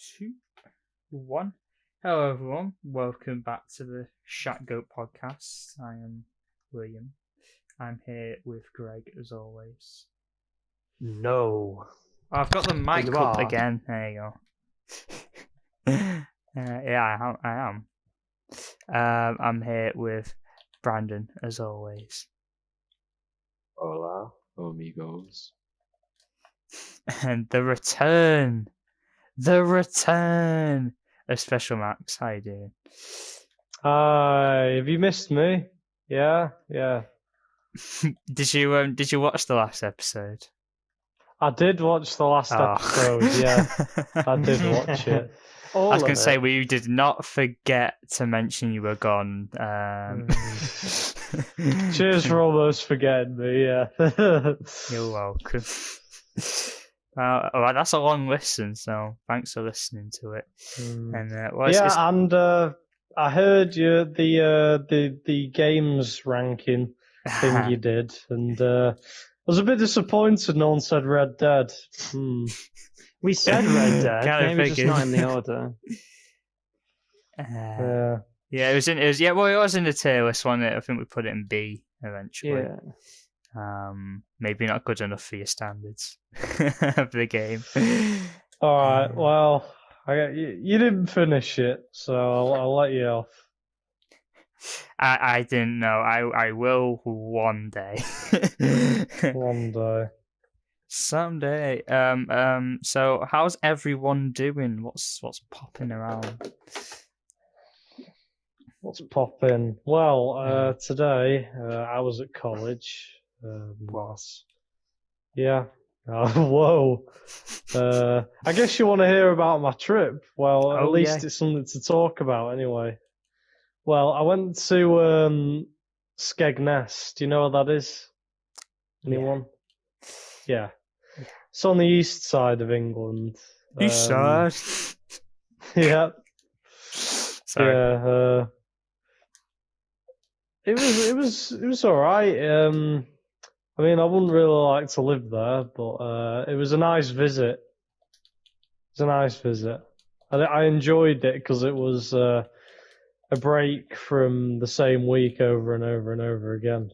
Two, one. Hello, everyone. Welcome back to the ShaqGoat podcast. I am William. I'm here with Greg, as always. No. Oh, I've got the mic You up are. again. There you go. Yeah, I am. I'm here with Brandon, as always. Hola, amigos. And the return of Special Max. How you doing? Hi, have you missed me? Yeah. Did you watch the last episode? I did watch the last episode, yeah. I did watch it. I was going to say, we did not forget to mention you were gone. Cheers for almost forgetting me, yeah. You're welcome. Well, that's a long listen, so thanks for listening to it. And I heard the games ranking thing you did, and I was a bit disappointed no one said Red Dead. We said Red Dead, Kinda maybe just figured. not in the order. Yeah, it was in the tier list, wasn't it? I think we put it in B eventually. Yeah. Maybe not good enough for your standards of the game. All right, well, you didn't finish it, so I'll let you off. I didn't know. I will one day. One day. Someday. So how's everyone doing? What's popping around? What's popping? Well, today I was at college. Yeah. Whoa. I guess you want to hear about my trip. Well, at least it's something to talk about anyway. Well, I went to Skegness. Do you know what that is? Anyone? Yeah. It's on the east side of England. East side. Yeah. Sorry. Yeah. It was all right. I mean, I wouldn't really like to live there, but it was a nice visit. It was a nice visit. I enjoyed it because it was a break from the same week over and over and over again.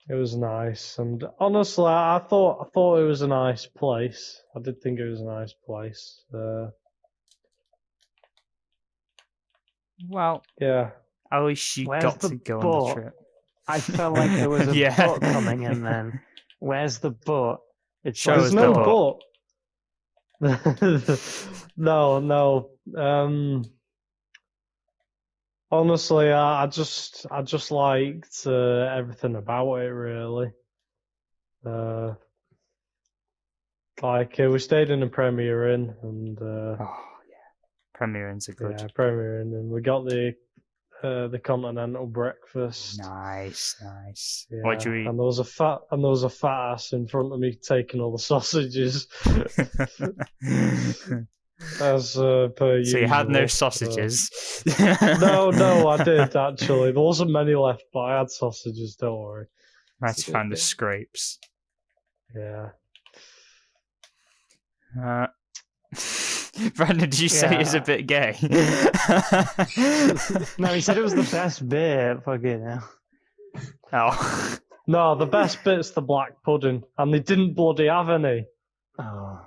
It was nice, and honestly, I thought it was a nice place. I did think it was a nice place. Well, yeah. At least you Where's got the to go boat? on the trip. I felt like there was a boat coming in then. Where's the boat? There's no boat. No. Honestly, I just liked everything about it, really. We stayed in a Premier Inn, and Premier Inns are good. Yeah, Premier Inn, and we got the continental breakfast. Nice. Yeah, What do you eat? And there was a fat ass in front of me taking all the sausages. As per usual. So you had no sausages? No, I did actually. There wasn't many left, but I had sausages. Don't worry. Nice to find the scrapes. Yeah. Brandon, did you say it's a bit gay? No, he said it was the best bit. Fucking hell. Oh. No, the best bit's the black pudding, and they didn't bloody have any. Oh.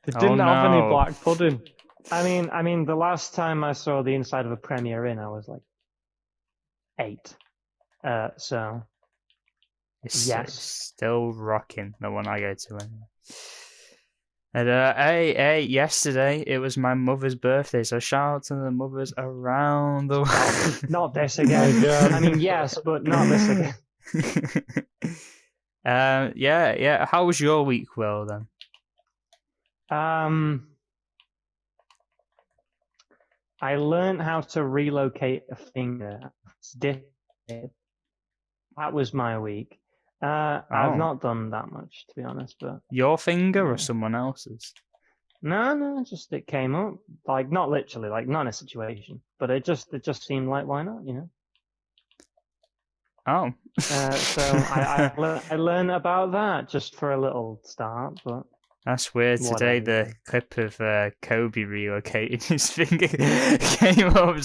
They didn't have any black pudding. I mean, the last time I saw the inside of a Premier Inn, I was like 8. So. It's yes. Still rocking, the one I go to anyway. And yesterday it was my mother's birthday, so shout out to the mothers around the world. Not this again. I mean, yes, but not this again. Yeah. How was your week, Will, then? I learned how to relocate a finger. It's difficult. That was my week. I've not done that much, to be honest. But your finger or someone else's? No, just it came up. Like, not literally, like not in a situation, but it just seemed like, why not, you know? Oh. So I learned about that just for a little start, but That's weird. Today, whatever. the clip of Kobe relocating his finger came up.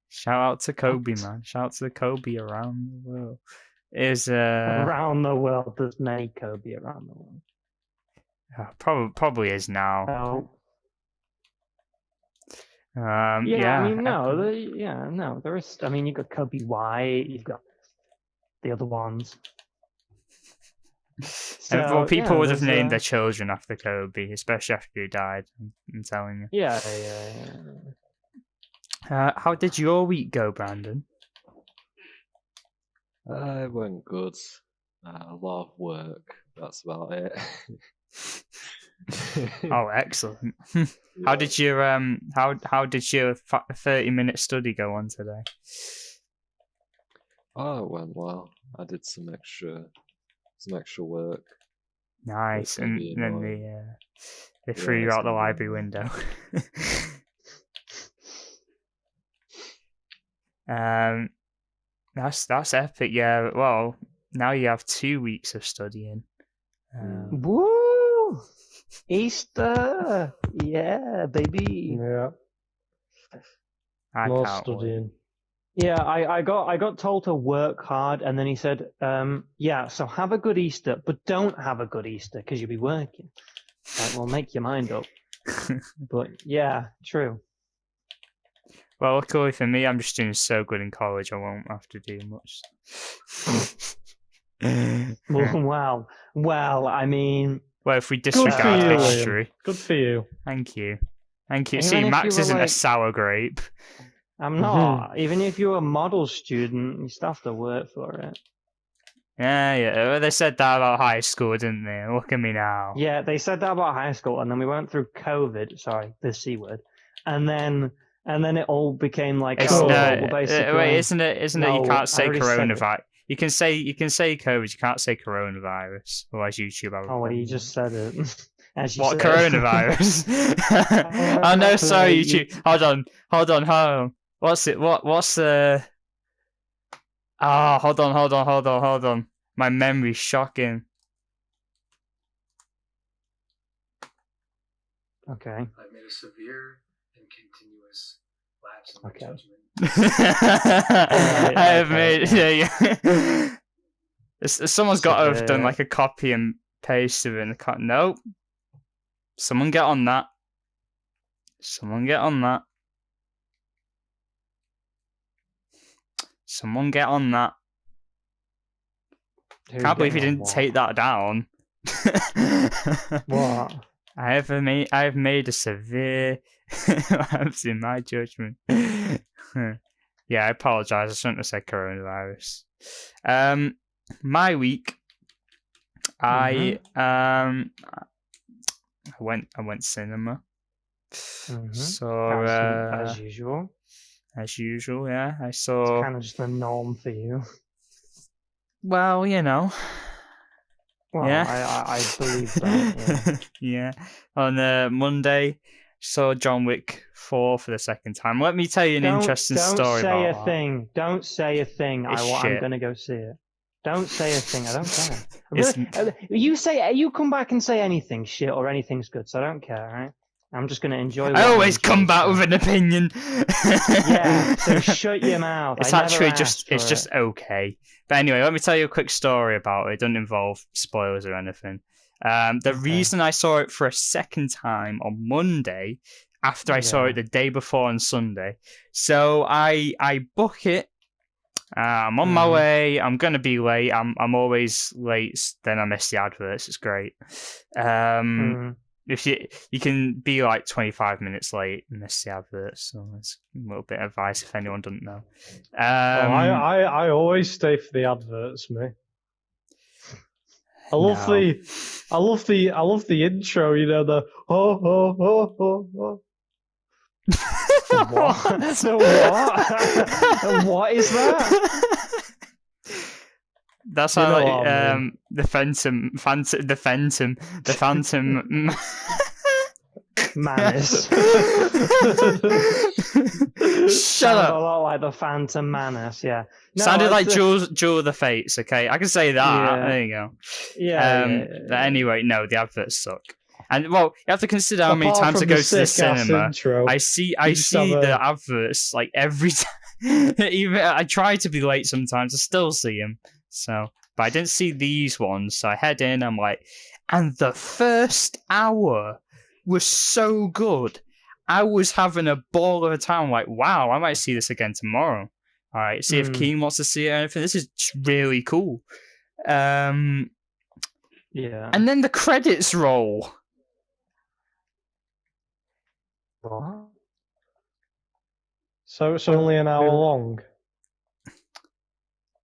Shout out to Kobe, man. Shout out to the Kobe around the world. Around the world, there's many Kobe around the world. Probably is now. Oh. Yeah. I mean, no, there is. I mean, you've got Kobe White, you've got the other ones. Well, people would have there's, named their children after Kobe, especially after he died. I'm telling you. Yeah. How did your week go, Brandon? It went good. A lot of work. That's about it. Oh, excellent. How did your 30-minute study go on today? Oh, it went well. I did some extra work. Nice, and then they threw you it's out the gonna be library window. That's epic. Yeah. Well, now you have 2 weeks of studying. Woo! Easter! Yeah, baby. Yeah. I More can't studying. wait. Yeah, I got told to work hard, and then he said, yeah, so have a good Easter, but don't have a good Easter because you'll be working. Like, well, make your mind up. But yeah, true. Well, luckily for me, I'm just doing so good in college, I won't have to do much. Well, I mean... Well, if we disregard you, history... Liam. Good for you. Thank you. Even See, if Max you were isn't a like- sour grape. I'm not. Even if you're a model student, you still have to work for it. Yeah. Well, they said that about high school, didn't they? Look at me now. Yeah, they said that about high school, and then we went through COVID. Sorry, the C word. And then it all became like, basically... wait, isn't it? No, You can't say I already said it. coronavirus. You can say COVID. You can't say coronavirus. Otherwise, YouTube. Oh, well, you just said it. As you What said. coronavirus? Oh no, sorry, YouTube. Hold on. What's it? What's the? Hold on. My memory's shocking. Okay. I've made a severe and continuous lapse in my Okay. judgment. I have made. Yeah. Someone's got to have done like a copy and paste of it in the Nope. Someone get on that. Someone get on that. Can't believe you didn't take that down. What? I have made a severe lapse in my judgment. Yeah, I apologise. I shouldn't have said coronavirus. My week, I went cinema. So as usual. As usual, yeah. I saw. It's kind of just the norm for you. Well, you know. Well, Yeah. I believe that. Yeah. Yeah. On Monday, saw John Wick 4 for the second time. Let me tell you an interesting story about that. Don't say a thing. It's I'm shit. gonna go see it. Don't say a thing. I don't care. You come back and say anything shit or anything's good, so I don't care, right? I'm just gonna enjoy. I always come back with an opinion. Yeah, so shut your mouth. It's I actually never just asked for it. okay. But anyway, let me tell you a quick story about it. It doesn't involve spoilers or anything. The reason I saw it for a second time on Monday, after I saw it the day before on Sunday, so I book it. I'm on my way. I'm gonna be late. I'm always late. Then I miss the adverts. It's great. If you can be like 25 minutes late and miss the adverts, so that's a little bit of advice if anyone doesn't know. I always stay for the adverts, me. I love the intro. You know the What? So what? What is that? That's You how know like, what I mean. the Phantom. Manus. Shut Sound a up. lot like the Phantom Manus, yeah. No, Sounded like it's- Jewel of the Fates, okay? I can say that. Yeah. There you go. Yeah, But anyway, no, the adverts suck. And well, you have to consider how many Apart times I from go the to the sick-ass cinema. intro, I see just have the adverts like every time. Even I try to be late sometimes. I still see them. So, but I didn't see these ones. So I head in. I'm like, and the first hour was so good. I was having a ball of a time. Like, wow, I might see this again tomorrow. All right, see if Keen wants to see it or anything. This is really cool. yeah. And then the credits roll. What? So it's only an hour long.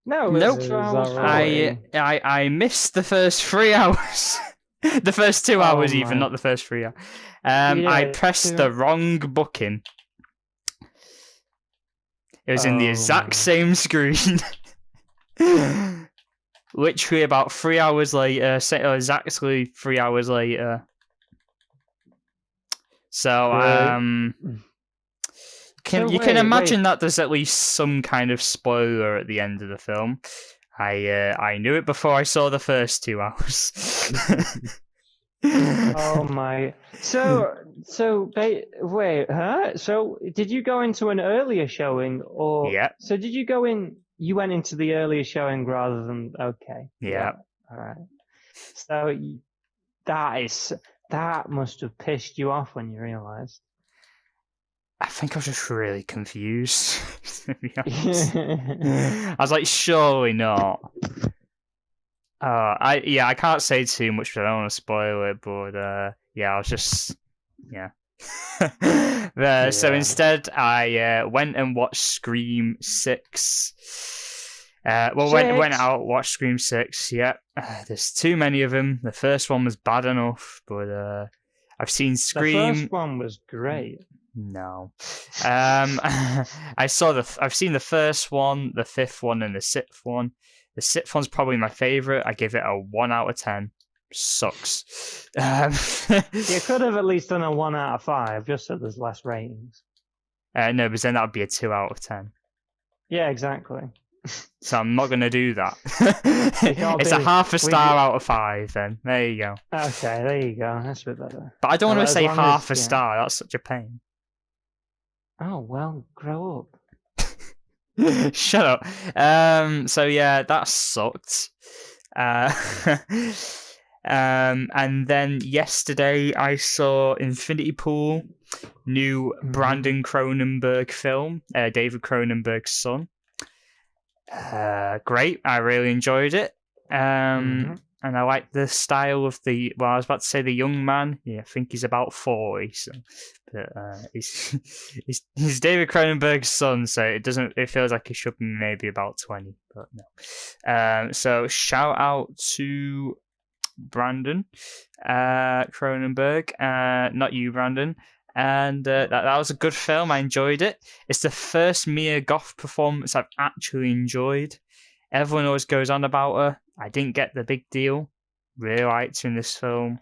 No, Nope. it's Is 2 hours that right? 40. I missed the first 3 hours. The first 2 hours, even, my. not the first 3 hours. I Yeah, pressed the wrong booking. It was in the exact same screen. Literally about 3 hours later, exactly 3 hours later. So, you can imagine that there's at least some kind of spoiler at the end of the film. I knew it before I saw the first 2 hours. Oh my! Wait, huh? So did you go into an earlier showing, or Yeah. So did you go in? You went into the earlier showing rather than okay. Yeah. All right. So that must have pissed you off when you realised. I think I was just really confused. To be honest. I was like, surely not. I can't say too much, but I don't want to spoil it. But I was just So instead, I went and watched Scream 6. Went out, watched Scream 6. Yeah, there's too many of them. The first one was bad enough, but I've seen Scream. The first one was great. No. I've seen the first one, the fifth one, and the sixth one. The sixth one's probably my favorite. I give it a 1 out of 10. Sucks. You could have at least done a 1 out of 5, just so there's less ratings. No, but then that would be a 2 out of 10. Yeah, exactly. So I'm not going to do that. It's a half a star out of 5 then. There you go. Okay, there you go. That's a bit better. But I don't want to say half a yeah. star. That's such a pain. Oh, well, grow up. Shut up. So yeah, that sucked. And then yesterday I saw Infinity Pool, new Brandon Cronenberg film, David Cronenberg's son. Great, I really enjoyed it. And I like the style of I was about to say the young man. Yeah, I think he's about 40. So, but he's David Cronenberg's son, so it feels like he should be maybe about 20, but no. So shout out to Brandon Cronenberg, not you, Brandon. And that was a good film. I enjoyed it. It's the first Mia Goth performance I've actually enjoyed. Everyone always goes on about her. I didn't get the big deal. Really liked her in this film.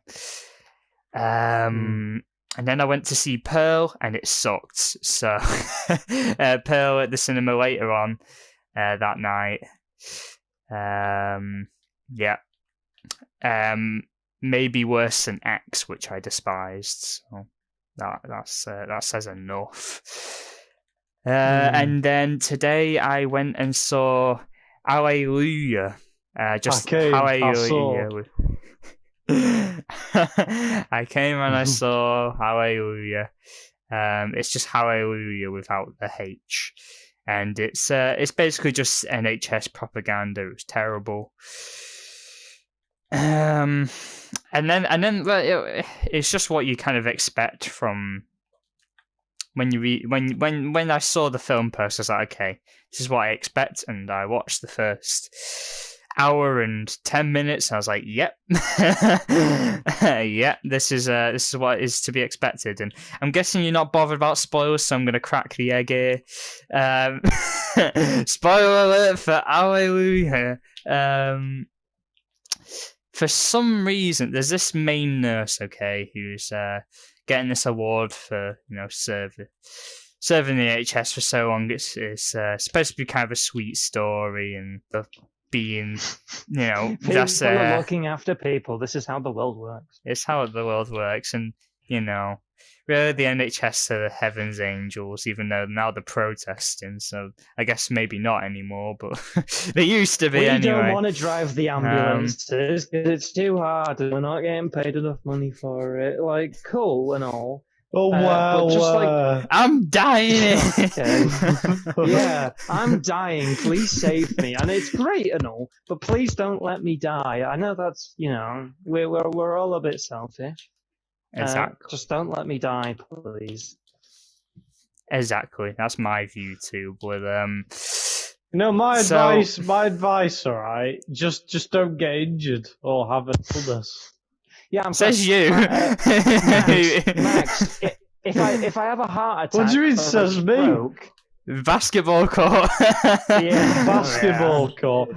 And then I went to see Pearl, and it sucked. So Pearl at the cinema later on that night. Maybe worse than X, which I despised. So that says enough. And then today I went and saw Alleluia. Hallelujah. I came and I saw Hallelujah. It's just Hallelujah without the H, and it's basically just NHS propaganda. It was terrible. And then it's just what you kind of expect from when you when I saw the film post. I was like, okay, this is what I expect, and I watched the first hour and 10 minutes. And I was like, yep, yeah, this is what is to be expected. And I'm guessing you're not bothered about spoilers, so I'm gonna crack the egg here. Spoiler alert for Alleluia. For some reason, there's this main nurse, okay, who's getting this award for serving the NHS for so long. It's supposed to be kind of a sweet story and the being, that's looking after people. This is how the world works. It's how the world works, and really the NHS are the heaven's angels, even though now they're protesting. So I guess maybe not anymore, but they used to be anyway. We don't want to drive the ambulances because it's too hard and we're not getting paid enough money for it. Like, cool and all. Oh wow! I'm dying. Yeah, I'm dying. Please save me. And it's great and all, but please don't let me die. I know that's we're all a bit selfish. Exactly. Just don't let me die, please. Exactly. That's my view too. But my advice, all right. Just don't get injured or have an illness. Yeah, says you. Max, if I have a heart attack, what do you mean says me? Basketball court. Yeah, basketball court.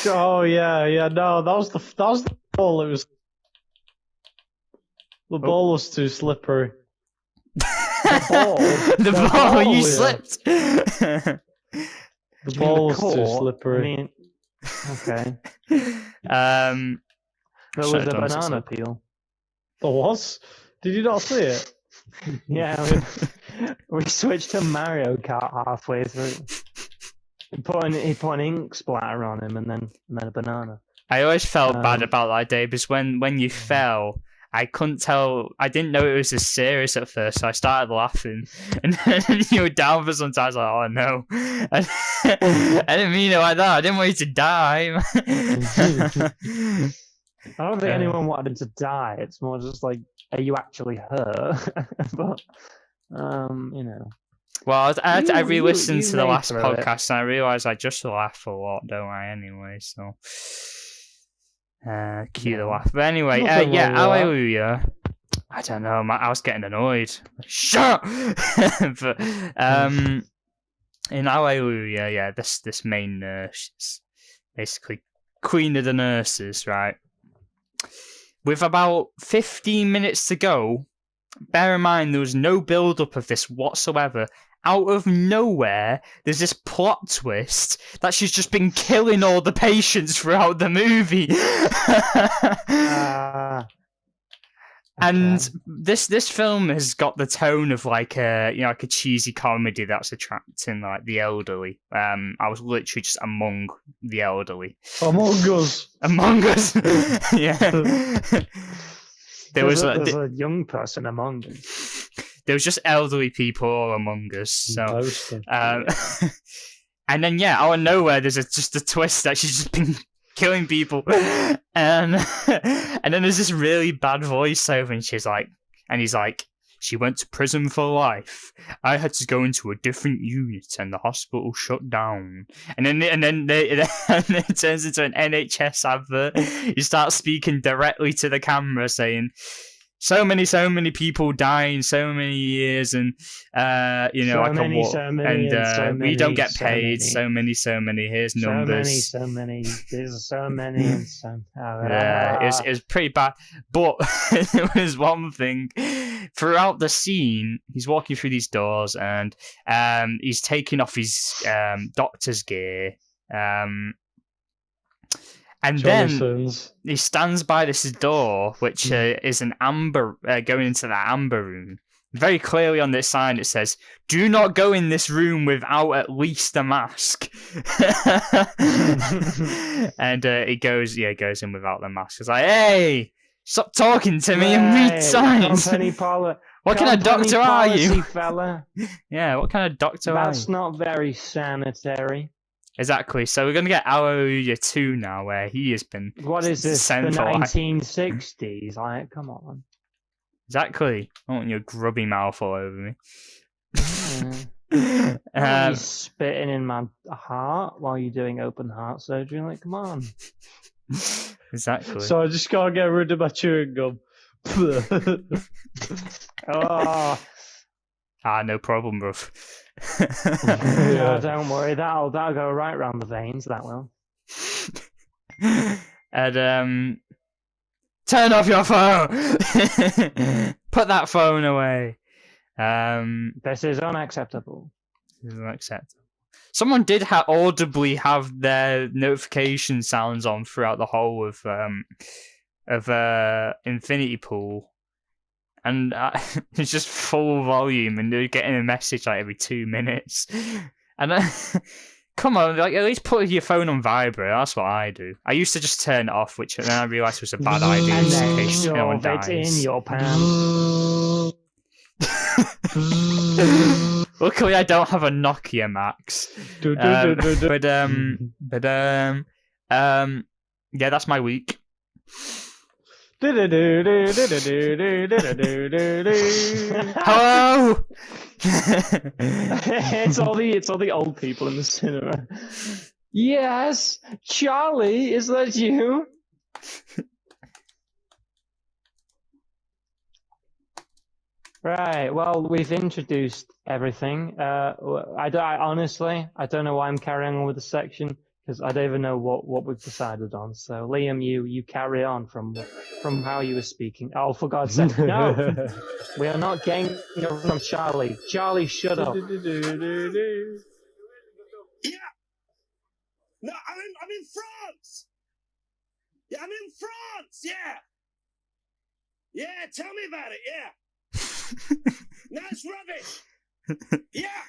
Oh yeah. No, that was the ball. It was the ball was too slippery. The ball. You slipped. The ball was too slippery. I mean, okay. There was a banana peel. There was? Did you not see it? Yeah, we switched to Mario Kart halfway through. He put an ink splatter on him and then a banana. I always felt bad about that day because when you fell, I couldn't tell. I didn't know it was as serious at first, so I started laughing. And then you were down for some time. I was like, oh no. I didn't mean it like that. I didn't want you to die. I don't think anyone wanted him to die. It's more just like, are you actually hurt? But, Well, I re-listened to the last podcast and I realised I just laugh a lot, don't I, anyway, so... cue the laugh. But anyway, Hallelujah. I don't know, I was getting annoyed. Shut up! But, in Hallelujah, this main nurse is basically queen of the nurses, right? With about 15 minutes to go, bear in mind there was no build-up of this whatsoever. Out of nowhere, there's this plot twist that she's just been killing all the patients throughout the movie. And this film has got the tone of like a cheesy comedy that's attracting like the elderly. I was literally just among the elderly. Among us. Among us. Yeah. There's a young person among them. There was just elderly people all among us. So, and then out of nowhere, there's just a twist that she's just been killing people, and then there's this really bad voiceover, and he's like, she went to prison for life. I had to go into a different unit, and the hospital shut down. And then it turns into an NHS advert. You start speaking directly to the camera, saying, so many people dying, so many years, and we don't get paid. So many. Here's numbers. So many. There's so many, and so. Yeah, it was pretty bad. But there was one thing throughout the scene. He's walking through these doors, and he's taking off his doctor's gear. And then he stands by this door, which is an amber, going into that amber room. Very clearly on this sign it says, "Do not go in this room without at least a mask." And he goes in without the mask. It's like, hey, stop talking to me and read signs. What kind of doctor are you? Fella. Yeah, what kind of doctor are you? That's not very sanitary. Exactly. So we're going to get Hallelujah 2 now, where he has been What is this, sent the for 1960s? Like, come on. Exactly. I want your grubby mouth all over me. You spitting in my heart while you're doing open heart surgery. Like, come on. Exactly. So I just can't get rid of my chewing gum. No problem, bruv. No, don't worry. That'll go right round the veins. That will. And Turn off your phone. Put that phone away. This is unacceptable. This is unacceptable. Someone did audibly have their notification sounds on throughout the whole of Infinity Pool, and it's just full volume, and they're getting a message like every 2 minutes. And come on, like at least put your phone on vibrate. That's what I do. I used to just turn it off, which then I realised was a bad idea, And just in then case no one shove it dies. in your pants. Luckily, I don't have a Nokia, Max. Yeah, that's my week. Hello. It's all the old people in the cinema. Yes, Charlie, is that you? Right. Well, we've introduced everything. I honestly don't know why I'm carrying on with the section because I don't even know what we've decided on. So, Liam, you carry on from how you were speaking. Oh, for God's sake, no! We are not getting from Charlie. Charlie, shut up. Yeah. No, I'm in France. Yeah, I'm in France. Yeah. Yeah, tell me about it. Yeah. No, it's rubbish. Yeah.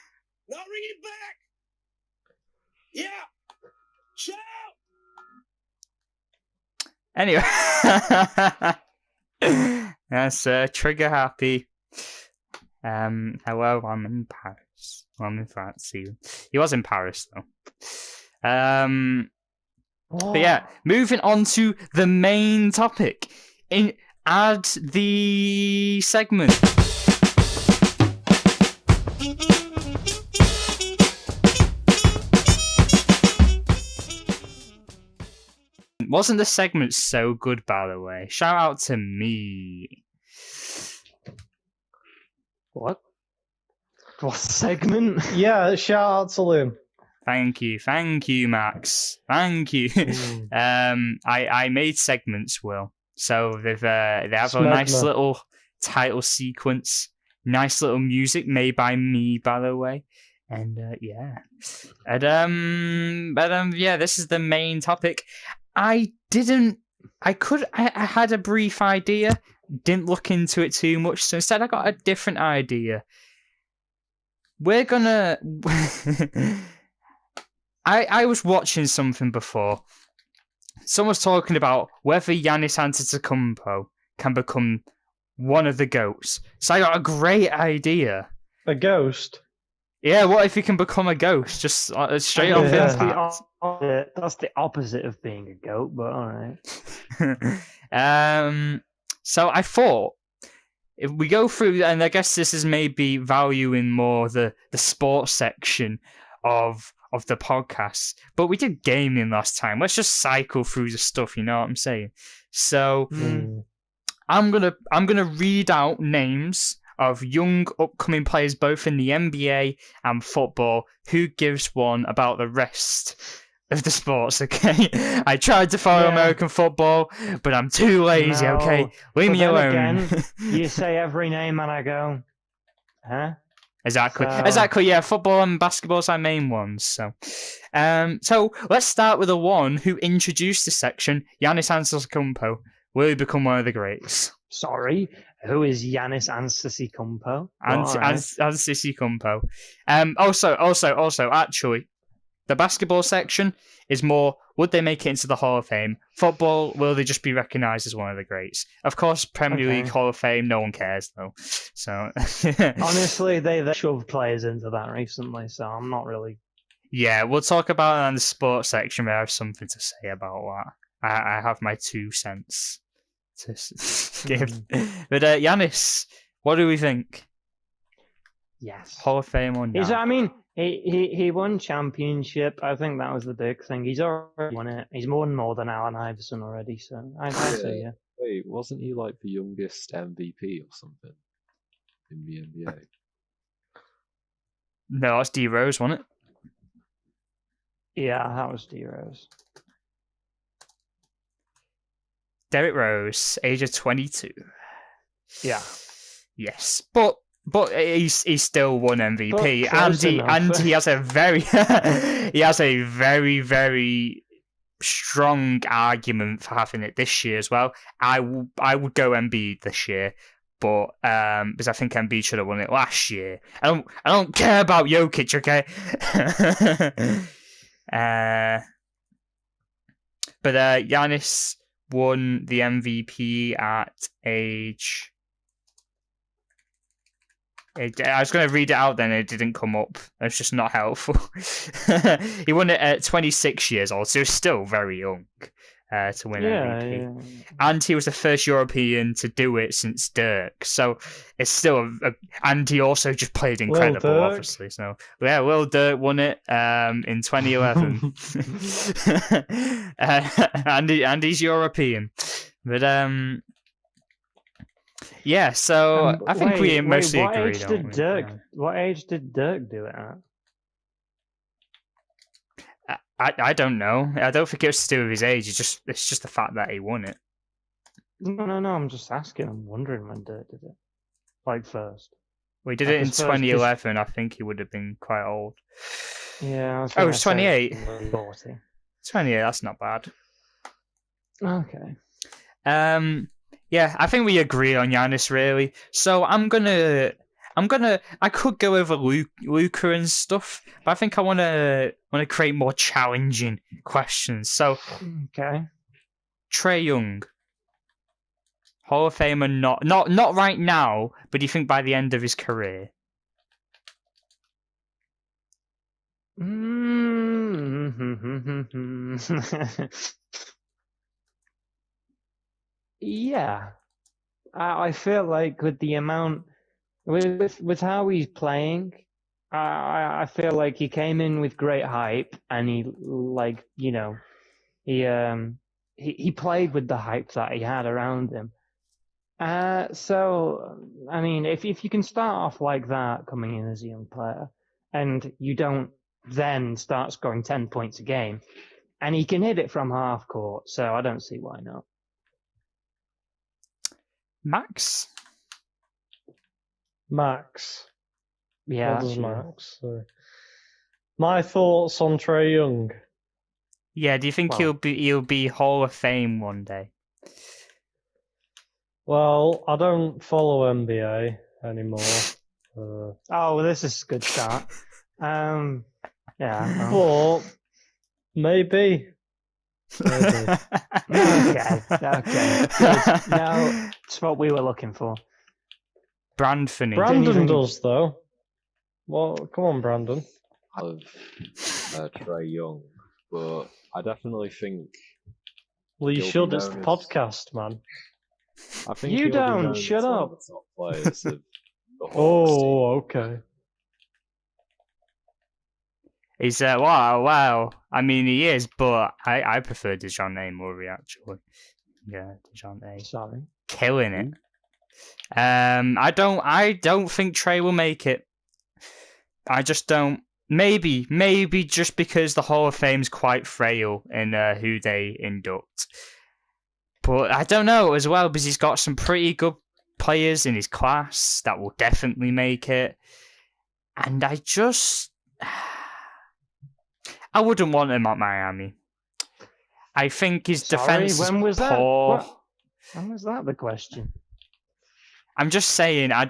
No, ring it back. Yeah. Ciao. Anyway, that's trigger happy. Hello, I'm in Paris. Well, I'm in France. He was in Paris though. But yeah, moving on to the main topic. Add the segment. Wasn't the segment so good, by the way? Shout out to me. What segment? Yeah, shout out to Liam. Thank you, Max. Thank you. I made segments, Will. So they have a nice little title sequence, nice little music made by me, by the way, and yeah, and yeah, this is the main topic. I had a brief idea, didn't look into it too much, so instead I got a different idea. We're gonna. I was watching something before. Someone was talking about whether Giannis Antetokounmpo can become one of the GOATs. So I got a great idea. A ghost? Yeah, what if he can become a ghost? Just straight off impact. That's the opposite of being a GOAT, but alright. So I thought, if we go through, and I guess this is maybe valuing more the sports section of the podcast, but we did gaming last time. Let's just cycle through the stuff, you know what I'm saying? So I'm gonna read out names of young upcoming players both in the NBA and football. Who gives one about the rest of the sports? Okay, I tried to follow American football, but I'm too lazy. No, okay, leave me alone. Again, you say every name and I go, huh? Exactly. Yeah, football and basketball's our main ones. So let's start with the one who introduced the section, Giannis Antetokounmpo. Will he become one of the greats? Sorry, who is Giannis Antetokounmpo? Antetokounmpo. Also, actually, the basketball section is more, would they make it into the Hall of Fame? Football, will they just be recognised as one of the greats? Of course, Premier League Hall of Fame, no one cares though. So honestly, they shoved players into that recently, so I'm not really. Yeah, we'll talk about it in the sports section where I have something to say about that. I have my 2 cents to give. But Giannis, what do we think? Yes. Hall of Fame or not? I mean, he won championship. I think that was the big thing. He's already won it. He's won more than Allen Iverson already, so I say yeah. Wait, wasn't he like the youngest MVP or something in the NBA? No, that's D Rose, wasn't it? Yeah, that was D Rose. Derrick Rose, age of 22. Yeah. Yes, but he still won MVP, But close enough. he has a very very strong argument for having it this year as well. I would go Embiid this year, but because I think Embiid should have won it last year. I don't care about Jokic, okay? But Giannis won the MVP at age. I was going to read it out then, it didn't come up. It's just not helpful. He won it at 26 years old, so he's still very young to win MVP. Yeah. And he was the first European to do it since Dirk, so it's still and he also just played incredible, obviously. So yeah, Lil Dirk won it in 2011, and he's European, but yeah. So I think we mostly agree. What age did Dirk do it at? I don't know. I don't think it was to do with his age. It's just the fact that he won it. No. I'm just asking. I'm wondering when Dirk did it. Like first. We did it in 2011. I think he would have been quite old. Yeah. It was 28. 40. 28. That's not bad. Okay. Yeah, I think we agree on Giannis really. So I could go over Luka and stuff, but I think I want to create more challenging questions. So, okay, Trae Young, Hall of Famer, not right now, but do you think by the end of his career? Yeah, I feel like with the amount, with how he's playing, I feel like he came in with great hype, and he he played with the hype that he had around him. So I mean, if you can start off like that coming in as a young player, and you don't then start scoring 10 points a game, and he can hit it from half court, so I don't see why not. Max? Yeah, what does Max say? My thoughts on Trae Young. Yeah, do you think he'll be Hall of Fame one day? Well, I don't follow NBA anymore. Oh, this is a good start. Yeah. But maybe. Okay. Good. No, it's what we were looking for. Brandon does though. Well, come on, Brandon. Of Trae Young, but I definitely think. Well, you should. It's the podcast, man. I think you don't. Shut up. The top players of the whole okay. He's wow. I mean, he is, but I prefer DeJounte Murray actually. Yeah, DeJounte. Sorry. Killing it. I don't think Trae will make it. I just don't. Maybe just because the Hall of Fame's quite frail in who they induct. But I don't know as well, because he's got some pretty good players in his class that will definitely make it. And I wouldn't want him at Miami. I think his defense is poor. When was that the question? I'm just saying, I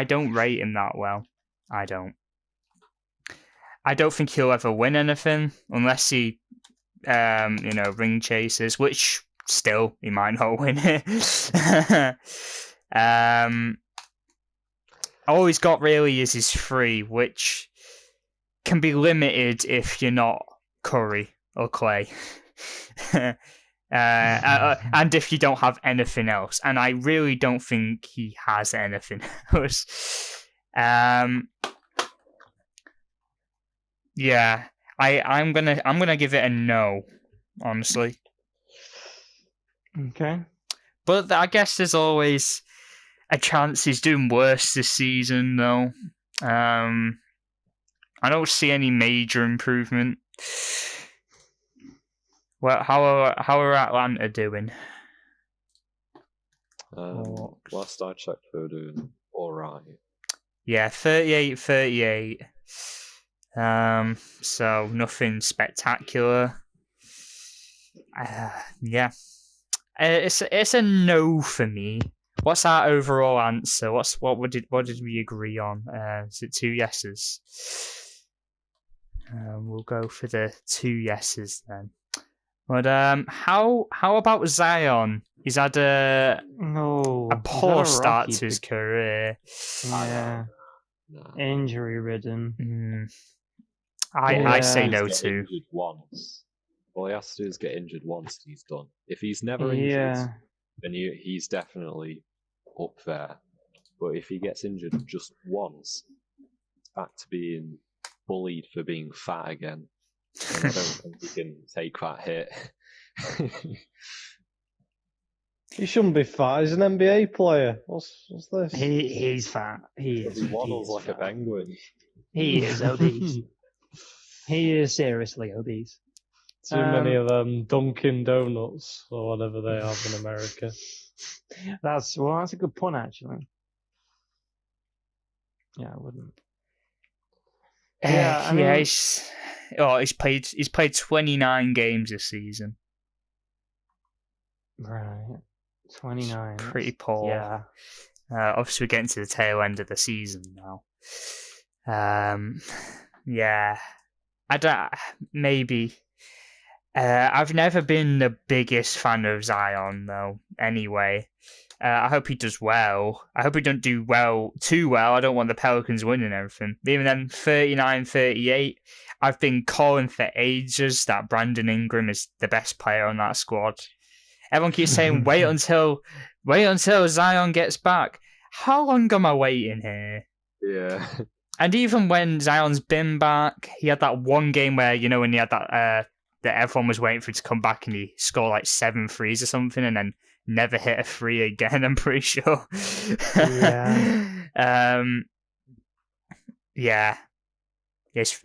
don't rate him that well. I don't think he'll ever win anything unless he, ring chases, which still he might not win it. All he's got really is his free, which can be limited if you're not Curry or Clay. And if you don't have anything else, and I really don't think he has anything else. Yeah, I'm gonna give it a no, honestly. Okay. But I guess there's always a chance he's doing worse this season, though. I don't see any major improvement. Well, how are Atlanta doing? Last I checked, they were doing alright. Yeah, 38-38. So nothing spectacular. Yeah, it's a no for me. What's our overall answer? What did we agree on? Is it 2 yeses? We'll go for the 2 yeses then. But how about Zion? He's had a poor start to his career. Yeah, injury ridden. I say no too. Injured once. All he has to do is get injured once, and he's done. If he's never injured, then he's definitely up there. But if he gets injured just once, it's back to being bullied for being fat again. And I don't think he can take that hit. He shouldn't be fat. He's an NBA player. What's this? He's fat. He waddles like fat. a penguin. He is obese. He is seriously obese. Too many of them Dunkin' Donuts or whatever they have in America. That's a good point actually. Yeah, I wouldn't. He's played 29 games this season. Right. 29. Pretty poor. Yeah. Obviously we're getting to the tail end of the season now. Yeah. Maybe. I've never been the biggest fan of Zion though, anyway. I hope he does well. I hope he don't do too well. I don't want the Pelicans winning everything. But even then, 39-38, I've been calling for ages that Brandon Ingram is the best player on that squad. Everyone keeps saying, wait until Zion gets back. How long am I waiting here? Yeah. And even when Zion's been back, he had that one game where, when he had that everyone was waiting for him to come back and he scored like 7 threes or something and then never hit a 3 again, I'm pretty sure. Yeah. Yeah. His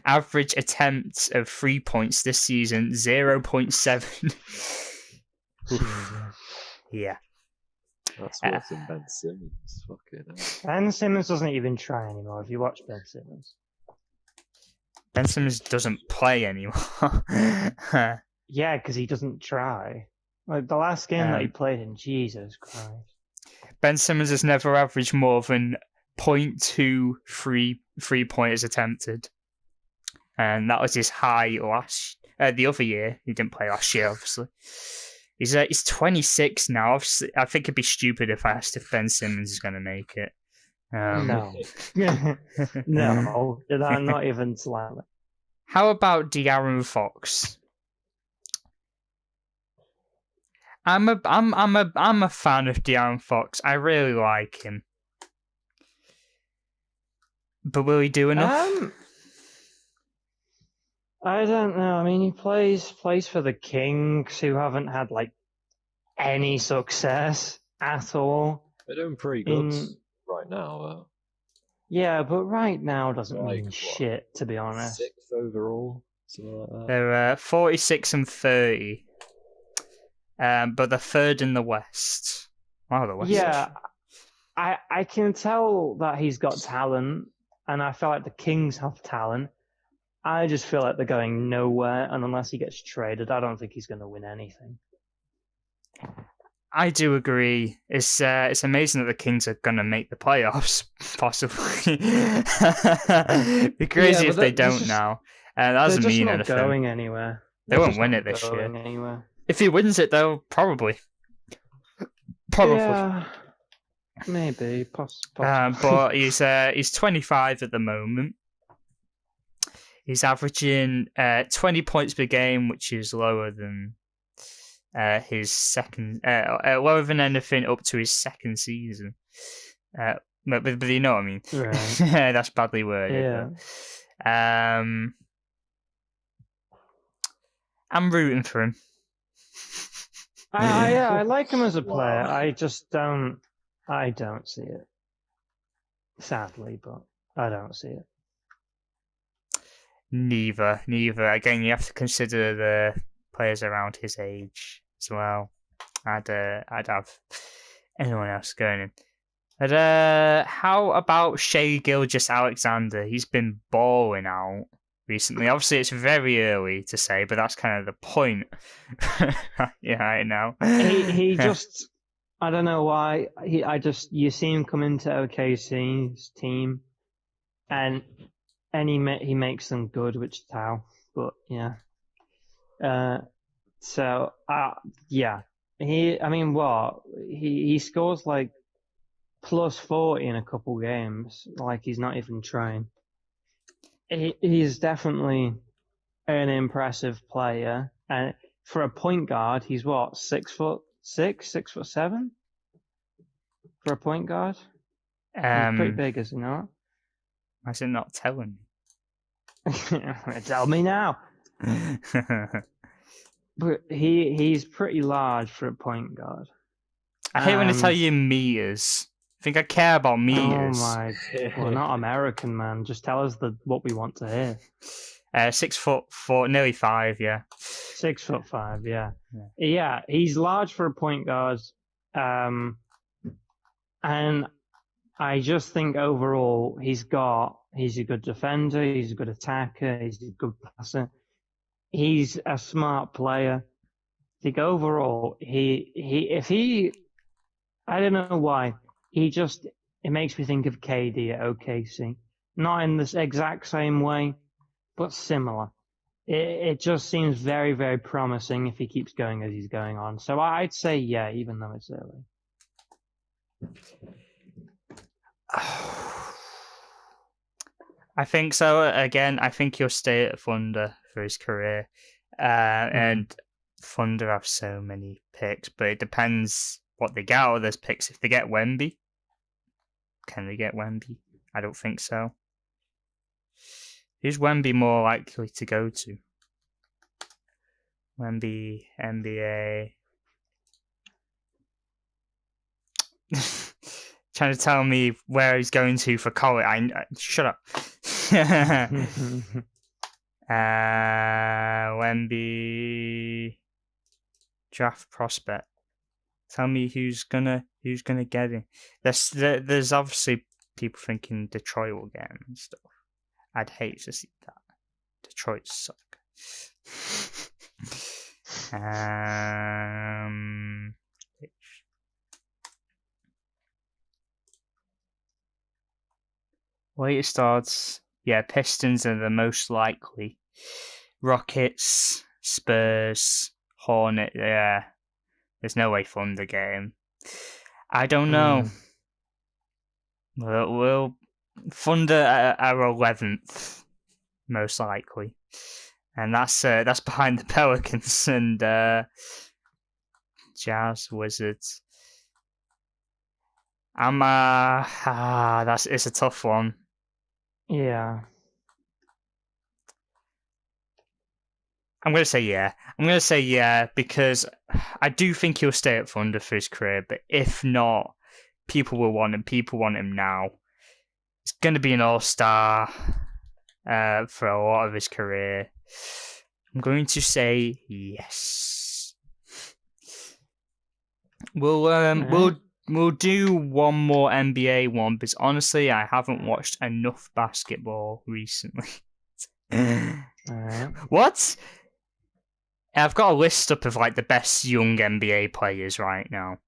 average attempts of 3 points this season, 0.7. Yeah. That's worse than Ben Simmons. Fucking hell. Ben Simmons doesn't even try anymore. If you watch Ben Simmons. Ben Simmons doesn't play anymore. Yeah, because he doesn't try. Like the last game that he played in, Jesus Christ. Ben Simmons has never averaged more than 0.2 3-pointers attempted. And that was his high the other year. He didn't play last year, obviously. He's 26 now. Obviously, I think it'd be stupid if I asked if Ben Simmons is going to make it. No. No, not even slightly. How about De'Aaron Fox? I'm a fan of De'Aaron Fox. I really like him. But will he do enough? I don't know. I mean, he plays for the Kings, who haven't had like any success at all. They're doing pretty good right now. Yeah, but right now doesn't mean shit, to be honest. 6th overall, something like that. They're 46-30, but they're 3rd in the West. Wow, the West. Yeah, I can tell that he's got talent, and I feel like the Kings have talent. I just feel like they're going nowhere, and unless he gets traded, I don't think he's going to win anything. I do agree. It's amazing that the Kings are going to make the playoffs, possibly. It'd be crazy if they don't now. That doesn't mean anything. They're just not going anywhere. They won't win it this year. Anywhere. If he wins it, though, probably. Yeah, maybe. Possibly. But he's 25 at the moment. He's averaging 20 points per game, which is lower than his second, lower than anything up to his second season. But you know what I mean? Right. That's badly worded. Yeah. I'm rooting for him. I like him as a player. I just don't. I don't see it. Sadly, but I don't see it. Neither. Again, you have to consider the players around his age as well. I'd have anyone else going in. But how about Shea Gilgeous-Alexander? He's been balling out recently. Obviously, it's very early to say, but that's kind of the point. Yeah, right now. He just, I don't know why. You see him come into OKC's team, and he makes them good, which is how. But yeah, yeah. He scores like plus 40 in a couple games. Like he's not even trying. He's definitely an impressive player, and for a point guard, he's what, 6'6", 6'7"? For a point guard, he's pretty big, is he not? Why is it not telling me? Tell me now. But he's pretty large for a point guard. I hate when they tell you meters. I think I care about meters. Oh my! Well, not American, man. Just tell us what we want to hear. 6'4", nearly 5, yeah. 6'5", yeah. Yeah, he's large for a point guard. And I just think overall he's a good defender, he's a good attacker, he's a good passer. He's a smart player. I think overall I don't know why, it makes me think of KD at OKC. Not in this exact same way, but similar. It just seems very, very promising if he keeps going as he's going on. So I'd say yeah, even though it's early. I think so. Again, I think he'll stay at Thunder for his career. And Thunder have so many picks, but it depends what they get out of those picks. If they get Wemby, can they get Wemby? I don't think so. Who's Wemby more likely to go to? Wemby, NBA. Trying to tell me where he's going to for college. Shut up. Wemby draft prospect. Tell me who's gonna get him. There's obviously people thinking Detroit will get him and stuff. I'd hate to see that. Detroit suck. Latest starts. Yeah, Pistons are the most likely. Rockets, Spurs, Hornet. Yeah, there's no way Thunder get him. I don't know. We'll Thunder are 11th, most likely, and that's behind the Pelicans and Jazz, Wizards. It's a tough one. Yeah. I'm going to say yeah. Because I do think he'll stay at Thunder for his career, but if not, people will want him. People want him now. He's going to be an all-star for a lot of his career. I'm going to say yes. We'll do one more NBA one, because honestly, I haven't watched enough basketball recently. What? I've got a list up of like the best young NBA players right now.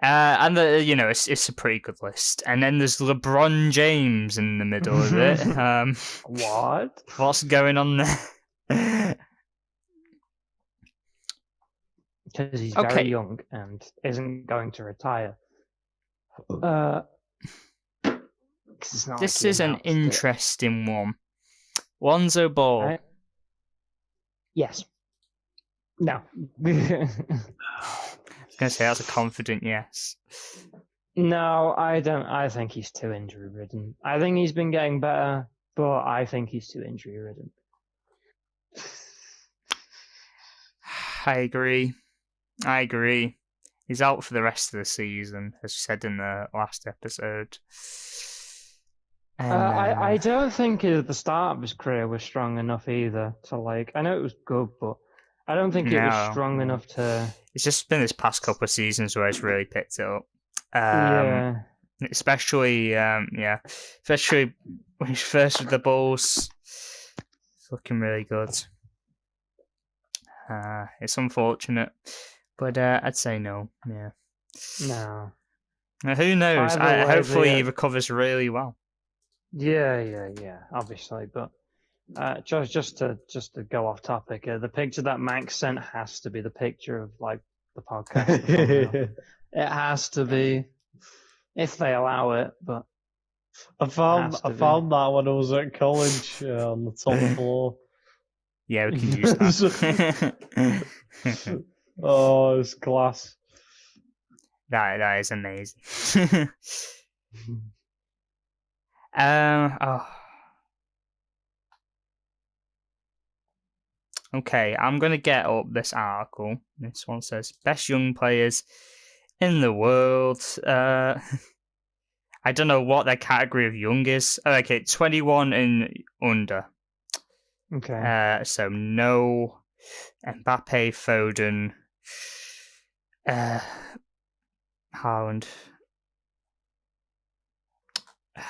And it's a pretty good list. And then there's LeBron James in the middle of it. What? What's going on there? Because he's very young and isn't going to retire. This is an interesting one. Lonzo Ball. Yes. No. I was going to say that's a confident yes. No, I don't. I think he's too injury ridden. I think he's been getting better, but I think he's too injury ridden. I agree. He's out for the rest of the season, as said in the last episode. And, I don't think the start of his career was strong enough either. To I know it was good, but I don't think it was strong enough to. It's just been this past couple of seasons where it's really picked it up. Especially especially when he's first with the Bulls. It's looking really good. It's unfortunate, but I'd say no. Yeah. No. Now, who knows? Hopefully he recovers really well. Yeah. Obviously, but just to go off topic, the picture that Max sent has to be the picture of like the podcast. It has to be, if they allow it. But I found that when I was at college on the top floor. Yeah, we can use that. Oh, it's class. That is amazing. Okay, I'm gonna get up this article. This one says best young players in the world. I don't know what their category of young is. Okay, 21 and under. Okay. So no Mbappe, Foden, Haaland.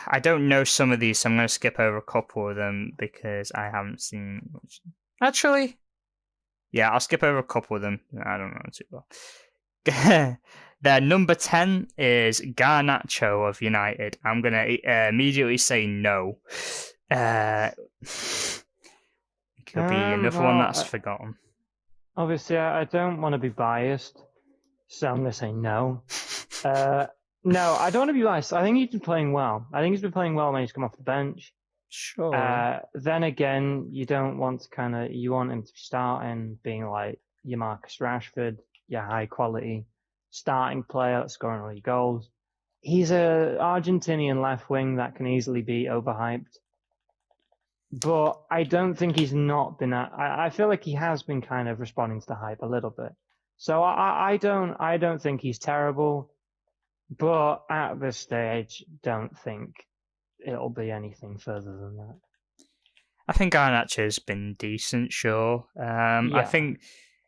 I don't know some of these, so I'm going to skip over a couple of them because I haven't seen much. Actually, yeah, I'll skip over a couple of them. I don't know too well. Their number 10 is Garnacho of United. I'm going to immediately say no. It could be another one that's forgotten. Obviously, I don't want to be biased, so I'm going to say no. No, I don't want to be biased. I think he's been playing well. I think he's been playing well when he's come off the bench. Sure. Then again, you don't want to you want him to be starting, being like your Marcus Rashford, your high quality starting player scoring all your goals. He's a Argentinian left wing that can easily be overhyped. But I don't think he's not been. I feel like he has been kind of responding to the hype a little bit. So I don't think he's terrible, but at this stage, don't think it'll be anything further than that. I think Garnacho's been decent, sure. I think